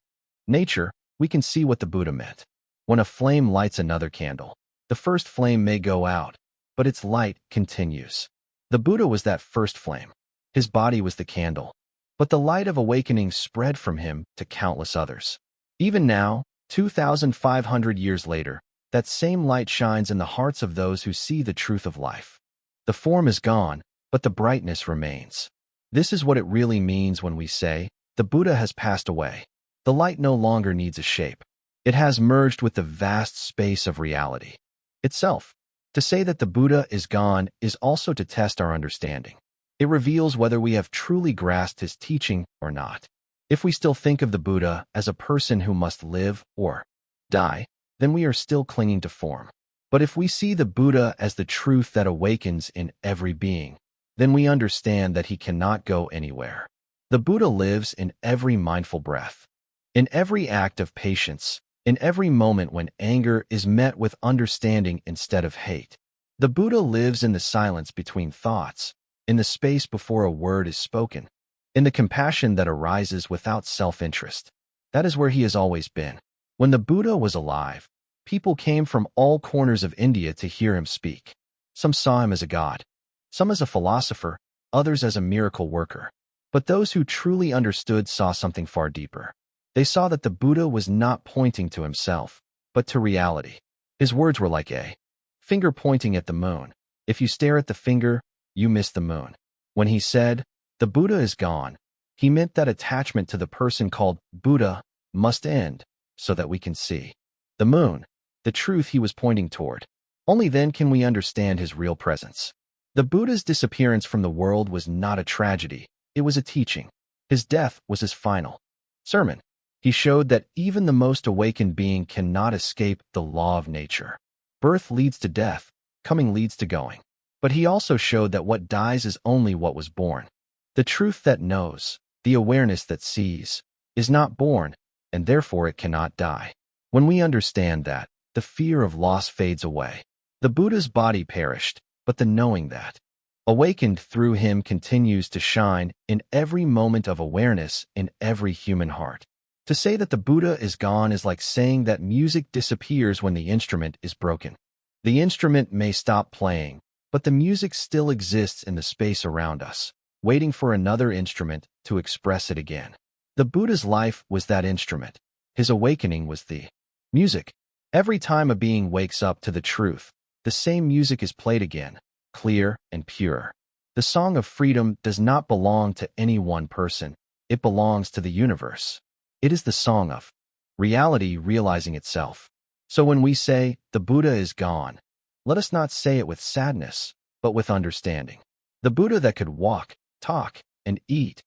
[SPEAKER 1] nature, we can see what the Buddha meant. When a flame lights another candle, the first flame may go out, but its light continues. The Buddha was that first flame. His body was the candle, but the light of awakening spread from him to countless others. Even now, 2,500 years later, that same light shines in the hearts of those who see the truth of life. The form is gone, but the brightness remains. This is what it really means when we say, the Buddha has passed away. The light no longer needs a shape. It has merged with the vast space of reality itself. To say that the Buddha is gone is also to test our understanding. It reveals whether we have truly grasped his teaching or not. If we still think of the Buddha as a person who must live or die, then we are still clinging to form. But if we see the Buddha as the truth that awakens in every being, then we understand that he cannot go anywhere. The Buddha lives in every mindful breath, in every act of patience, in every moment when anger is met with understanding instead of hate. The Buddha lives in the silence between thoughts, in the space before a word is spoken, in the compassion that arises without self-interest. That is where he has always been. When the Buddha was alive, people came from all corners of India to hear him speak. Some saw him as a god, some as a philosopher, others as a miracle worker. But those who truly understood saw something far deeper. They saw that the Buddha was not pointing to himself, but to reality. His words were like a finger pointing at the moon. If you stare at the finger, you miss the moon. When he said, "The Buddha is gone," he meant that attachment to the person called Buddha must end so that we can see the moon, the truth he was pointing toward. Only then can we understand his real presence. The Buddha's disappearance from the world was not a tragedy, it was a teaching. His death was his final sermon. He showed that even the most awakened being cannot escape the law of nature. Birth leads to death, coming leads to going. But he also showed that what dies is only what was born. The truth that knows, the awareness that sees, is not born, and therefore it cannot die. When we understand that, the fear of loss fades away. The Buddha's body perished, but the knowing that awakened through him continues to shine in every moment of awareness in every human heart. To say that the Buddha is gone is like saying that music disappears when the instrument is broken. The instrument may stop playing, but the music still exists in the space around us, waiting for another instrument to express it again. The Buddha's life was that instrument. His awakening was the music. Every time a being wakes up to the truth, the same music is played again, clear and pure. The song of freedom does not belong to any one person. It belongs to the universe. It is the song of reality realizing itself. So when we say, the Buddha is gone, let us not say it with sadness, but with understanding. The Buddha that could walk, talk, and eat,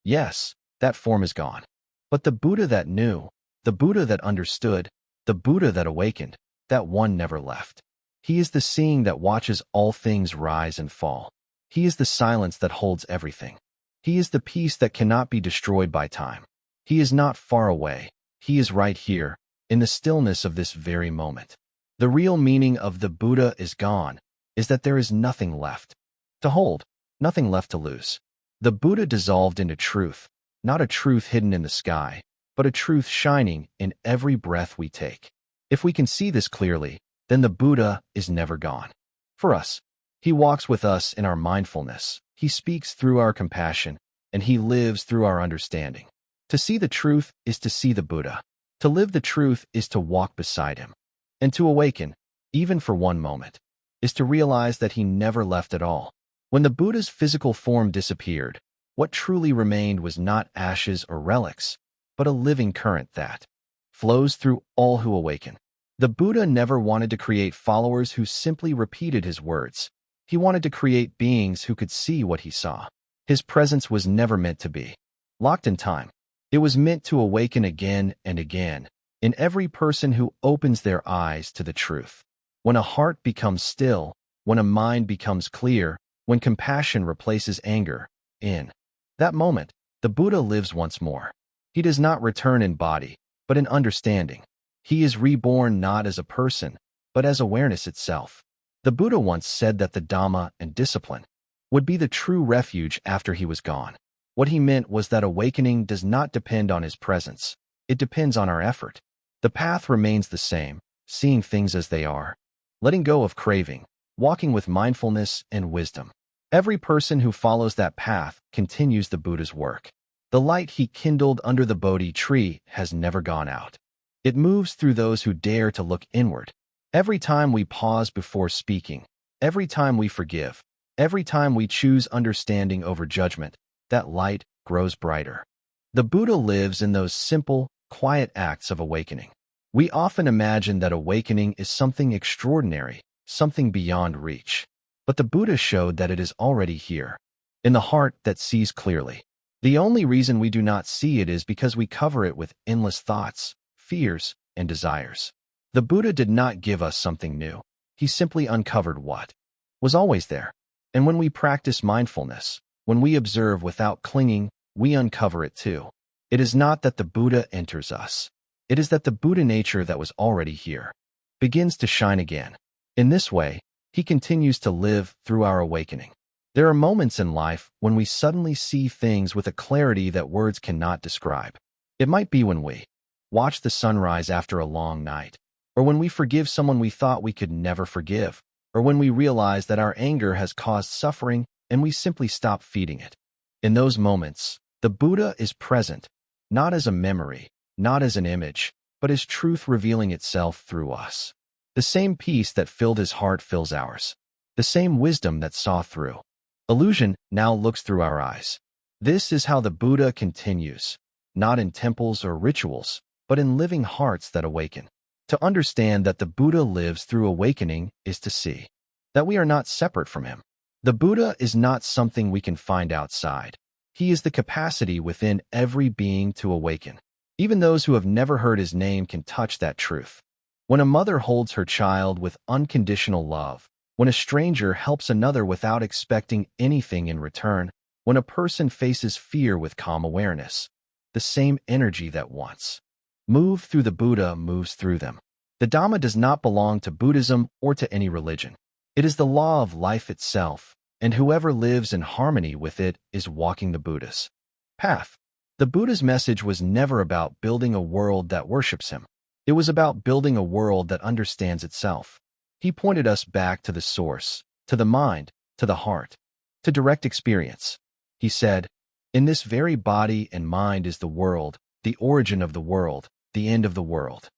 [SPEAKER 1] yes, that form is gone. But the Buddha that knew, the Buddha that understood, the Buddha that awakened, that one never left. He is the seeing that watches all things rise and fall. He is the silence that holds everything. He is the peace that cannot be destroyed by time. He is not far away. He is right here, in the stillness of this very moment. The real meaning of the Buddha is gone is that there is nothing left to hold, nothing left to lose. The Buddha dissolved into truth, not a truth hidden in the sky, but a truth shining in every breath we take. If we can see this clearly, then the Buddha is never gone. For us, he walks with us in our mindfulness, he speaks through our compassion, and he lives through our understanding. To see the truth is to see the Buddha. To live the truth is to walk beside him. And to awaken, even for one moment, is to realize that he never left at all. When the Buddha's physical form disappeared, What truly remained was not ashes or relics, but a living current that flows through all who awaken. The Buddha never wanted to create followers who simply repeated his words. He wanted to create beings who could see what he saw. His presence was never meant to be locked in time. It was meant to awaken again and again in every person who opens their eyes to the truth. When a heart becomes still, when a mind becomes clear, when compassion replaces anger, in that moment, the Buddha lives once more. He does not return in body, but in understanding. He is reborn not as a person, but as awareness itself. The Buddha once said that the Dhamma and discipline would be the true refuge after he was gone. What he meant was that awakening does not depend on his presence. It depends on our effort. The path remains the same, seeing things as they are, letting go of craving, walking with mindfulness and wisdom. Every person who follows that path continues the Buddha's work. The light he kindled under the Bodhi tree has never gone out. It moves through those who dare to look inward. Every time we pause before speaking, every time we forgive, every time we choose understanding over judgment, that light grows brighter. The Buddha lives in those simple, quiet acts of awakening. We often imagine that awakening is something extraordinary, something beyond reach. But the Buddha showed that it is already here, in the heart that sees clearly. The only reason we do not see it is because we cover it with endless thoughts, fears, and desires. The Buddha did not give us something new. He simply uncovered what was always there. And when we practice mindfulness, when we observe without clinging, we uncover it too. It is not that the Buddha enters us. It is that the Buddha nature that was already here begins to shine again. In this way, he continues to live through our awakening. There are moments in life when we suddenly see things with a clarity that words cannot describe. It might be when we watch the sunrise after a long night, or when we forgive someone we thought we could never forgive, or when we realize that our anger has caused suffering and we simply stop feeding it. In those moments, the Buddha is present, not as a memory, not as an image, but as truth revealing itself through us. The same peace that filled his heart fills ours. The same wisdom that saw through illusion now looks through our eyes. This is how the Buddha continues, not in temples or rituals, but in living hearts that awaken. To understand that the Buddha lives through awakening is to see that we are not separate from him. The Buddha is not something we can find outside. He is the capacity within every being to awaken. Even those who have never heard his name can touch that truth. When a mother holds her child with unconditional love, when a stranger helps another without expecting anything in return, when a person faces fear with calm awareness, the same energy that once moved through the Buddha moves through them. The Dhamma does not belong to Buddhism or to any religion. It is the law of life itself, and whoever lives in harmony with it is walking the Buddha's path. The Buddha's message was never about building a world that worships him. It was about building a world that understands itself. He pointed us back to the source, to the mind, to the heart, to direct experience. He said, "In this very body and mind is the world, the origin of the world, the end of the world."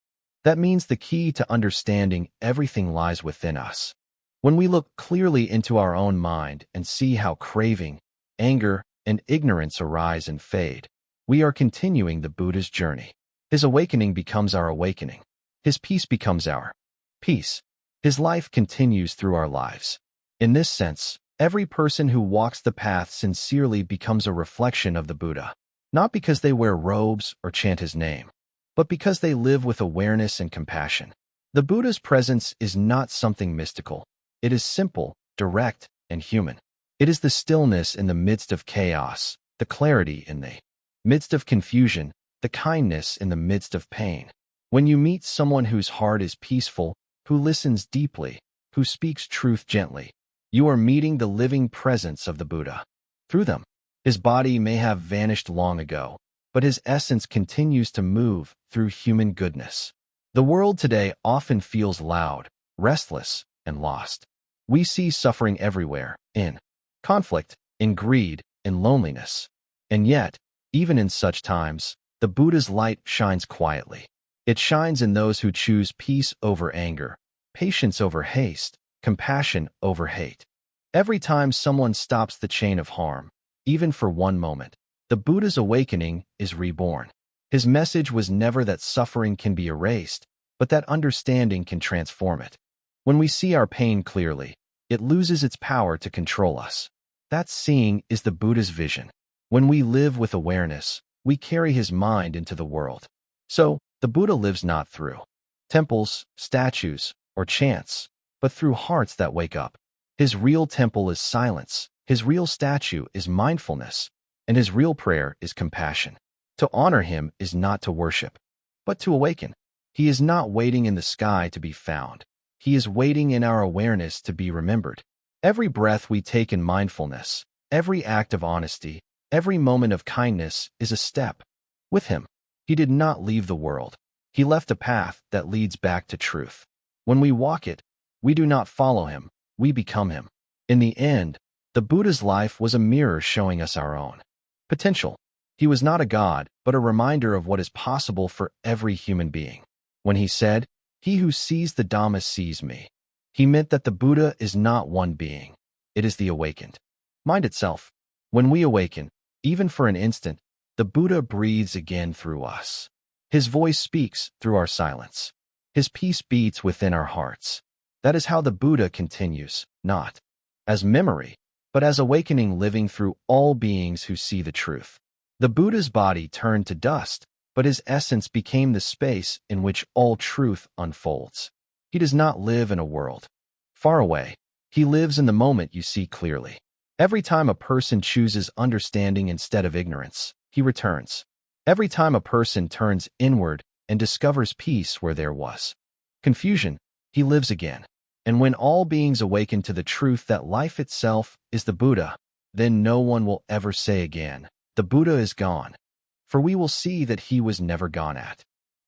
[SPEAKER 1] That means the key to understanding everything lies within us. When we look clearly into our own mind and see how craving, anger, and ignorance arise and fade, we are continuing the Buddha's journey. His awakening becomes our awakening. His peace becomes our peace. His life continues through our lives. In this sense, every person who walks the path sincerely becomes a reflection of the Buddha, not because they wear robes or chant his name, but because they live with awareness and compassion. The Buddha's presence is not something mystical. It is simple, direct, and human. It is the stillness in the midst of chaos, the clarity in the midst of confusion, the kindness in the midst of pain. When you meet someone whose heart is peaceful, who listens deeply, who speaks truth gently, you are meeting the living presence of the Buddha. Through them, his body may have vanished long ago, but his essence continues to move through human goodness. The world today often feels loud, restless, and lost. We see suffering everywhere, in conflict, in greed, in loneliness. And yet, even in such times, the Buddha's light shines quietly. It shines in those who choose peace over anger, patience over haste, compassion over hate. Every time someone stops the chain of harm, even for one moment. The Buddha's awakening is reborn. His message was never that suffering can be erased, but that understanding can transform it. When we see our pain clearly, it loses its power to control us. That seeing is the Buddha's vision. When we live with awareness, we carry his mind into the world. So, the Buddha lives not through temples, statues, or chants, but through hearts that wake up. His real temple is silence, his real statue is mindfulness, and his real prayer is compassion. To honor him is not to worship, but to awaken. He is not waiting in the sky to be found. He is waiting in our awareness to be remembered. Every breath we take in mindfulness, every act of honesty, every moment of kindness is a step. With him, he did not leave the world. He left a path that leads back to truth. When we walk it, we do not follow him, we become him. In the end, the Buddha's life was a mirror showing us our own potential. He was not a god, but a reminder of what is possible for every human being. When he said, "He who sees the Dhamma sees me," he meant that the Buddha is not one being. It is the awakened mind itself. When we awaken, even for an instant, the Buddha breathes again through us. His voice speaks through our silence. His peace beats within our hearts. That is how the Buddha continues, not as memory, but as awakening living through all beings who see the truth. The Buddha's body turned to dust, but his essence became the space in which all truth unfolds. He does not live in a world far away. He lives in the moment you see clearly. Every time a person chooses understanding instead of ignorance, he returns. Every time a person turns inward and discovers peace where there was confusion, he lives again. And when all beings awaken to the truth that life itself is the Buddha, then no one will ever say again, "The Buddha is gone," for we will see that he was never gone at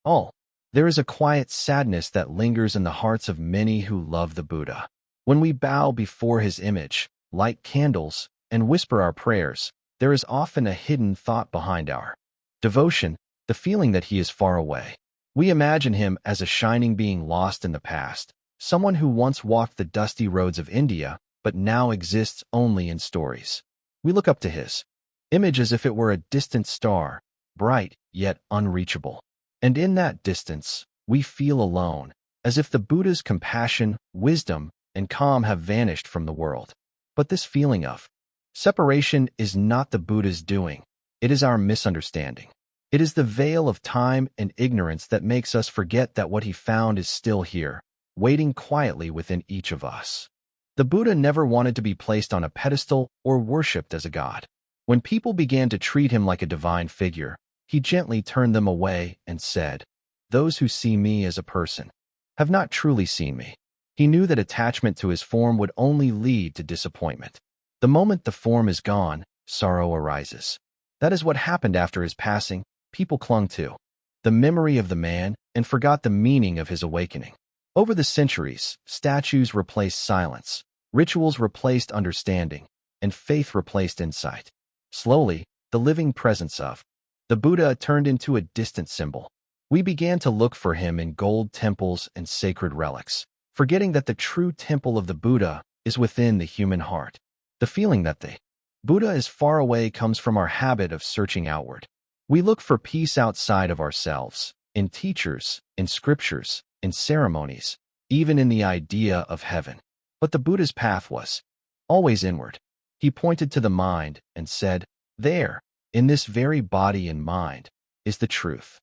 [SPEAKER 1] all. There is a quiet sadness that lingers in the hearts of many who love the Buddha. When we bow before his image, light candles, and whisper our prayers, there is often a hidden thought behind our devotion, the feeling that he is far away. We imagine him as a shining being lost in the past, someone who once walked the dusty roads of India, but now exists only in stories. We look up to his image as if it were a distant star, bright yet unreachable. And in that distance, we feel alone, as if the Buddha's compassion, wisdom, and calm have vanished from the world. But this feeling of separation is not the Buddha's doing. It is our misunderstanding. It is the veil of time and ignorance that makes us forget that what he found is still here, waiting quietly within each of us. The Buddha never wanted to be placed on a pedestal or worshipped as a god. When people began to treat him like a divine figure, he gently turned them away and said, "Those who see me as a person have not truly seen me." He knew that attachment to his form would only lead to disappointment. The moment the form is gone, sorrow arises. That is what happened after his passing. People clung to the memory of the man and forgot the meaning of his awakening. Over the centuries, statues replaced silence, rituals replaced understanding, and faith replaced insight. Slowly, the living presence of the Buddha turned into a distant symbol. We began to look for him in gold temples and sacred relics, forgetting that the true temple of the Buddha is within the human heart. The feeling that the Buddha is far away comes from our habit of searching outward. We look for peace outside of ourselves, in teachers, in scriptures, in ceremonies, even in the idea of heaven. But the Buddha's path was always inward. He pointed to the mind and said, "There, in this very body and mind, is the truth."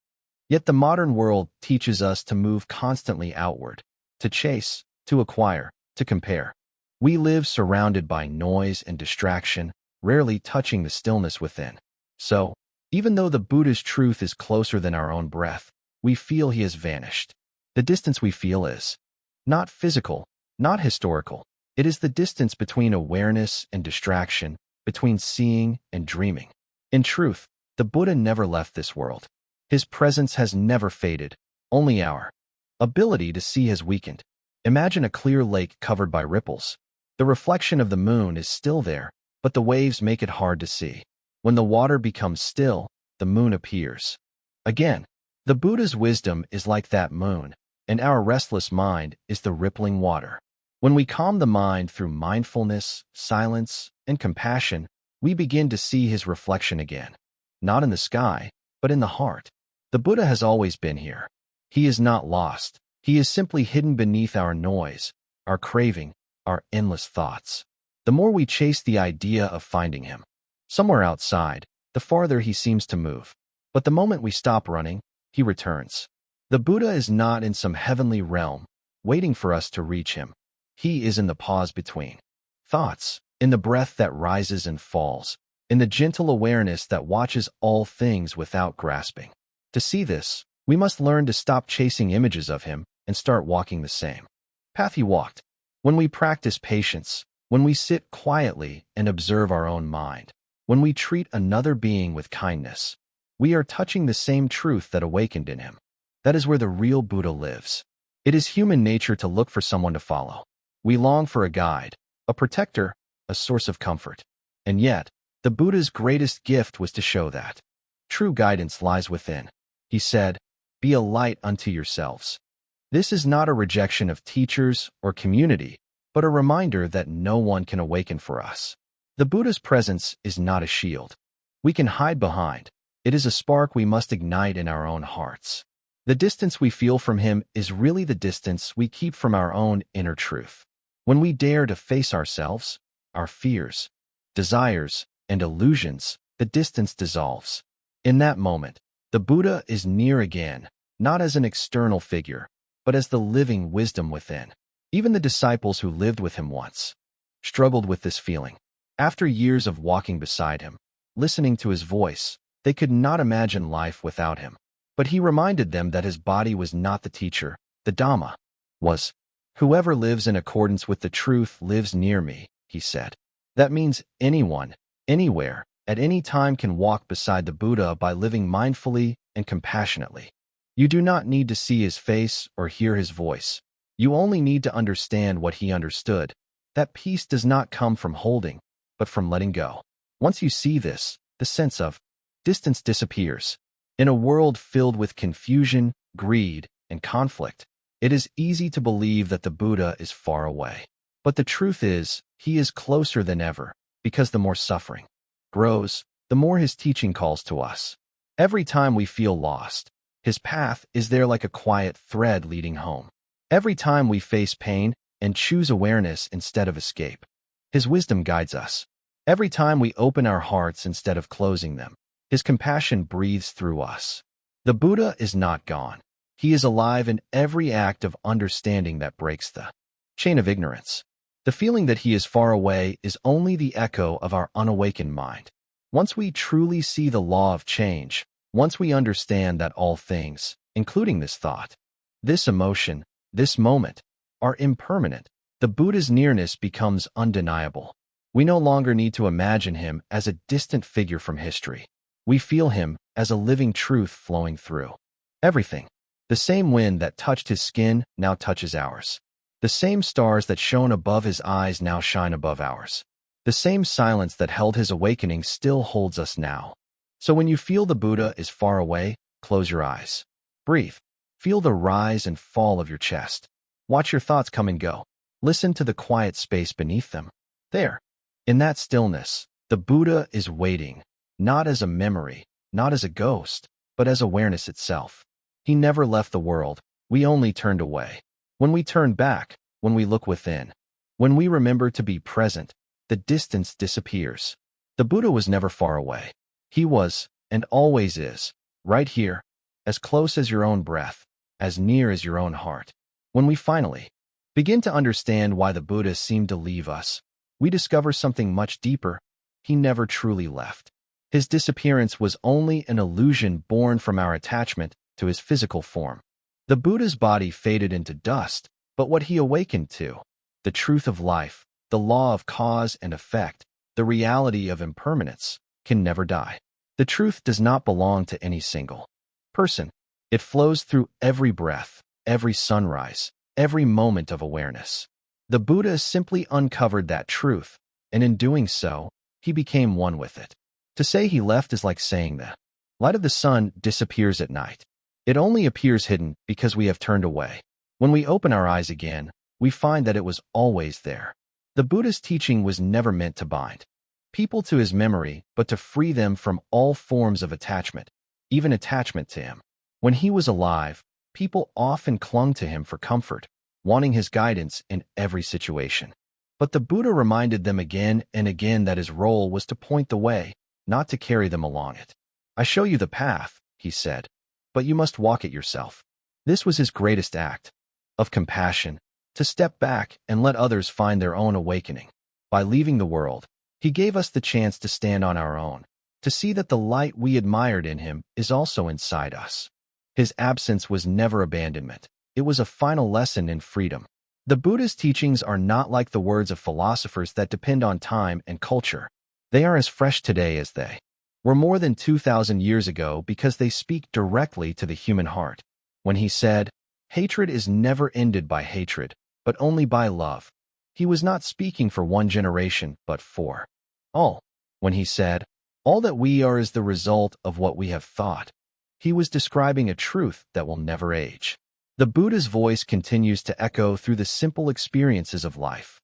[SPEAKER 1] Yet the modern world teaches us to move constantly outward, to chase, to acquire, to compare. We live surrounded by noise and distraction, rarely touching the stillness within. So, even though the Buddha's truth is closer than our own breath, we feel he has vanished. The distance we feel is not physical, not historical. It is the distance between awareness and distraction, between seeing and dreaming. In truth, the Buddha never left this world. His presence has never faded, only our ability to see has weakened. Imagine a clear lake covered by ripples. The reflection of the moon is still there, but the waves make it hard to see. When the water becomes still, the moon appears again. The Buddha's wisdom is like that moon, and our restless mind is the rippling water. When we calm the mind through mindfulness, silence, and compassion, we begin to see his reflection again. Not in the sky, but in the heart. The Buddha has always been here. He is not lost. He is simply hidden beneath our noise, our craving, our endless thoughts. The more we chase the idea of finding him somewhere outside, the farther he seems to move. But the moment we stop running, he returns. The Buddha is not in some heavenly realm, waiting for us to reach him. He is in the pause between thoughts, in the breath that rises and falls, in the gentle awareness that watches all things without grasping. To see this, we must learn to stop chasing images of him and start walking the same path he walked. When we practice patience, when we sit quietly and observe our own mind, when we treat another being with kindness, we are touching the same truth that awakened in him. That is where the real Buddha lives. It is human nature to look for someone to follow. We long for a guide, a protector, a source of comfort. And yet, the Buddha's greatest gift was to show that true guidance lies within. He said, "Be a light unto yourselves." This is not a rejection of teachers or community, but a reminder that no one can awaken for us. The Buddha's presence is not a shield we can hide behind. It is a spark we must ignite in our own hearts. The distance we feel from him is really the distance we keep from our own inner truth. When we dare to face ourselves, our fears, desires, and illusions, the distance dissolves. In that moment, the Buddha is near again, not as an external figure, but as the living wisdom within. Even the disciples who lived with him once struggled with this feeling. After years of walking beside him, listening to his voice, they could not imagine life without him. But he reminded them that his body was not the teacher, the Dhamma was. "Whoever lives in accordance with the truth lives near me," he said. That means anyone, anywhere, at any time can walk beside the Buddha by living mindfully and compassionately. You do not need to see his face or hear his voice. You only need to understand what he understood. That peace does not come from holding, but from letting go. Once you see this, the sense of distance disappears. In a world filled with confusion, greed, and conflict, it is easy to believe that the Buddha is far away. But the truth is, he is closer than ever, because the more suffering grows, the more his teaching calls to us. Every time we feel lost, his path is there like a quiet thread leading home. Every time we face pain and choose awareness instead of escape, his wisdom guides us. Every time we open our hearts instead of closing them, his compassion breathes through us. The Buddha is not gone. He is alive in every act of understanding that breaks the chain of ignorance. The feeling that he is far away is only the echo of our unawakened mind. Once we truly see the law of change, once we understand that all things, including this thought, this emotion, this moment, are impermanent, the Buddha's nearness becomes undeniable. We no longer need to imagine him as a distant figure from history. We feel him as a living truth flowing through everything. The same wind that touched his skin now touches ours. The same stars that shone above his eyes now shine above ours. The same silence that held his awakening still holds us now. So when you feel the Buddha is far away, close your eyes. Breathe. Feel the rise and fall of your chest. Watch your thoughts come and go. Listen to the quiet space beneath them. There, in that stillness, the Buddha is waiting, not as a memory, not as a ghost, but as awareness itself. He never left the world. We only turned away. When we turn back, when we look within, when we remember to be present, the distance disappears. The Buddha was never far away. He was, and always is, right here, as close as your own breath, as near as your own heart. When we finally begin to understand why the Buddha seemed to leave us, we discover something much deeper. He never truly left. His disappearance was only an illusion born from our attachment to his physical form. The Buddha's body faded into dust, but what he awakened to, the truth of life, the law of cause and effect, the reality of impermanence, can never die. The truth does not belong to any single person. It flows through every breath, every sunrise, every moment of awareness. The Buddha simply uncovered that truth, and in doing so, he became one with it. To say he left is like saying the light of the sun disappears at night. It only appears hidden because we have turned away. When we open our eyes again, we find that it was always there. The Buddha's teaching was never meant to bind. people to his memory, but to free them from all forms of attachment, even attachment to him. When he was alive, people often clung to him for comfort, wanting his guidance in every situation. But the Buddha reminded them again and again that his role was to point the way, not to carry them along it. "I show you the path," he said, "but you must walk it yourself." This was his greatest act of compassion, to step back and let others find their own awakening. By leaving the world, he gave us the chance to stand on our own, to see that the light we admired in him is also inside us. His absence was never abandonment. It was a final lesson in freedom. The Buddha's teachings are not like the words of philosophers that depend on time and culture. They are as fresh today as they were more than 2,000 years ago because they speak directly to the human heart. When he said, "Hatred is never ended by hatred, but only by love," he was not speaking for one generation, but for all. When he said, "All that we are is the result of what we have thought," he was describing a truth that will never age. The Buddha's voice continues to echo through the simple experiences of life,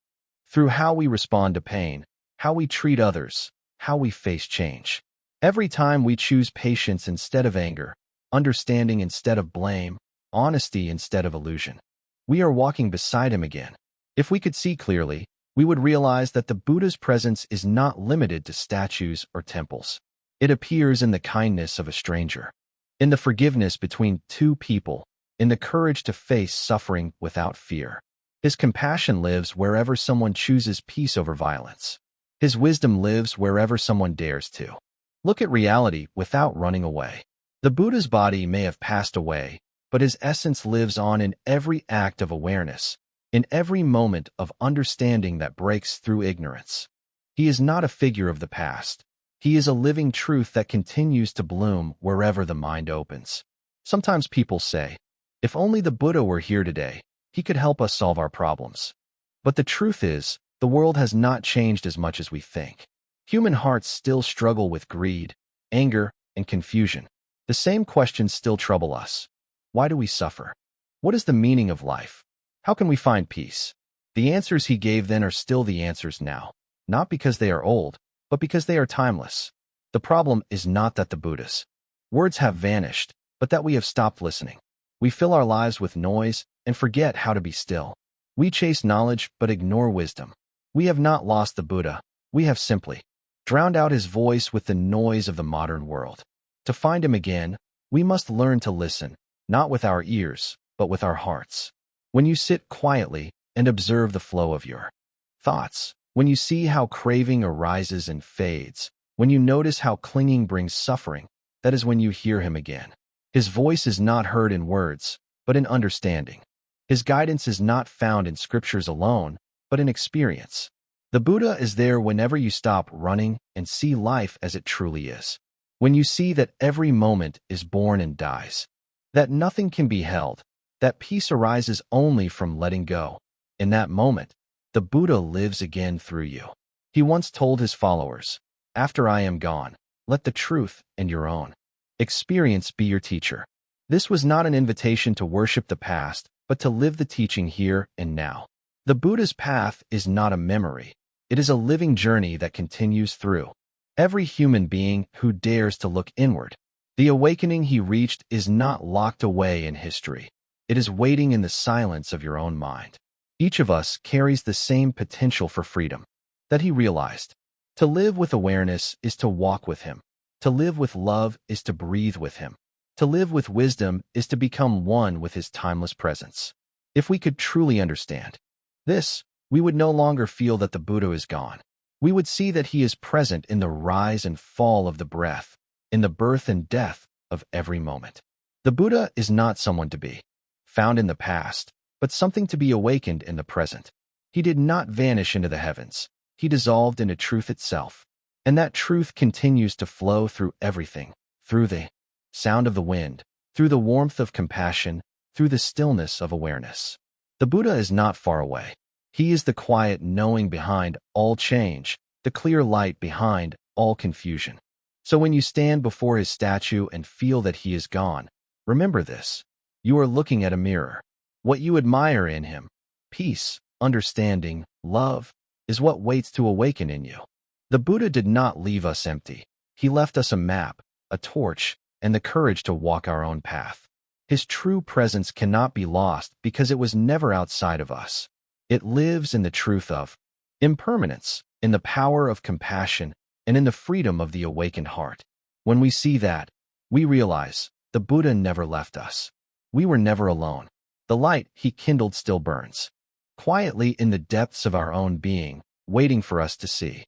[SPEAKER 1] through how we respond to pain, how we treat others, how we face change. Every time we choose patience instead of anger, understanding instead of blame, honesty instead of illusion, we are walking beside him again. If we could see clearly, we would realize that the Buddha's presence is not limited to statues or temples. It appears in the kindness of a stranger, in the forgiveness between two people, in the courage to face suffering without fear. His compassion lives wherever someone chooses peace over violence. His wisdom lives wherever someone dares to look at reality without running away. The Buddha's body may have passed away, but his essence lives on in every act of awareness, in every moment of understanding that breaks through ignorance. He is not a figure of the past. He is a living truth that continues to bloom wherever the mind opens. Sometimes people say, "If only the Buddha were here today, he could help us solve our problems." But the truth is, the world has not changed as much as we think. Human hearts still struggle with greed, anger, and confusion. The same questions still trouble us. Why do we suffer? What is the meaning of life? How can we find peace? The answers he gave then are still the answers now, not because they are old, but because they are timeless. The problem is not that the Buddha's words have vanished, but that we have stopped listening. We fill our lives with noise and forget how to be still. We chase knowledge but ignore wisdom. We have not lost the Buddha. We have simply drowned out his voice with the noise of the modern world. To find him again, we must learn to listen, not with our ears, but with our hearts. When you sit quietly and observe the flow of your thoughts, when you see how craving arises and fades, when you notice how clinging brings suffering, that is when you hear him again. His voice is not heard in words, but in understanding. His guidance is not found in scriptures alone, but in experience. The Buddha is there whenever you stop running and see life as it truly is. When you see that every moment is born and dies, that nothing can be held, that peace arises only from letting go. In that moment, the Buddha lives again through you. He once told his followers, "After I am gone, let the truth and your own experience be your teacher." This was not an invitation to worship the past, but to live the teaching here and now. The Buddha's path is not a memory. It is a living journey that continues through every human being who dares to look inward. The awakening he reached is not locked away in history. It is waiting in the silence of your own mind. Each of us carries the same potential for freedom that he realized. To live with awareness is to walk with him. To live with love is to breathe with him. To live with wisdom is to become one with his timeless presence. If we could truly understand this, we would no longer feel that the Buddha is gone. We would see that he is present in the rise and fall of the breath, in the birth and death of every moment. The Buddha is not someone to be found in the past, but something to be awakened in the present. He did not vanish into the heavens. He dissolved into truth itself. And that truth continues to flow through everything, through the sound of the wind, through the warmth of compassion, through the stillness of awareness. The Buddha is not far away. He is the quiet knowing behind all change, the clear light behind all confusion. So when you stand before his statue and feel that he is gone, remember this. You are looking at a mirror. What you admire in him, peace, understanding, love, is what waits to awaken in you. The Buddha did not leave us empty. He left us a map, a torch, and the courage to walk our own path. His true presence cannot be lost because it was never outside of us. It lives in the truth of impermanence, in the power of compassion, and in the freedom of the awakened heart. When we see that, we realize the Buddha never left us. We were never alone. The light he kindled still burns, quietly in the depths of our own being, waiting for us to see.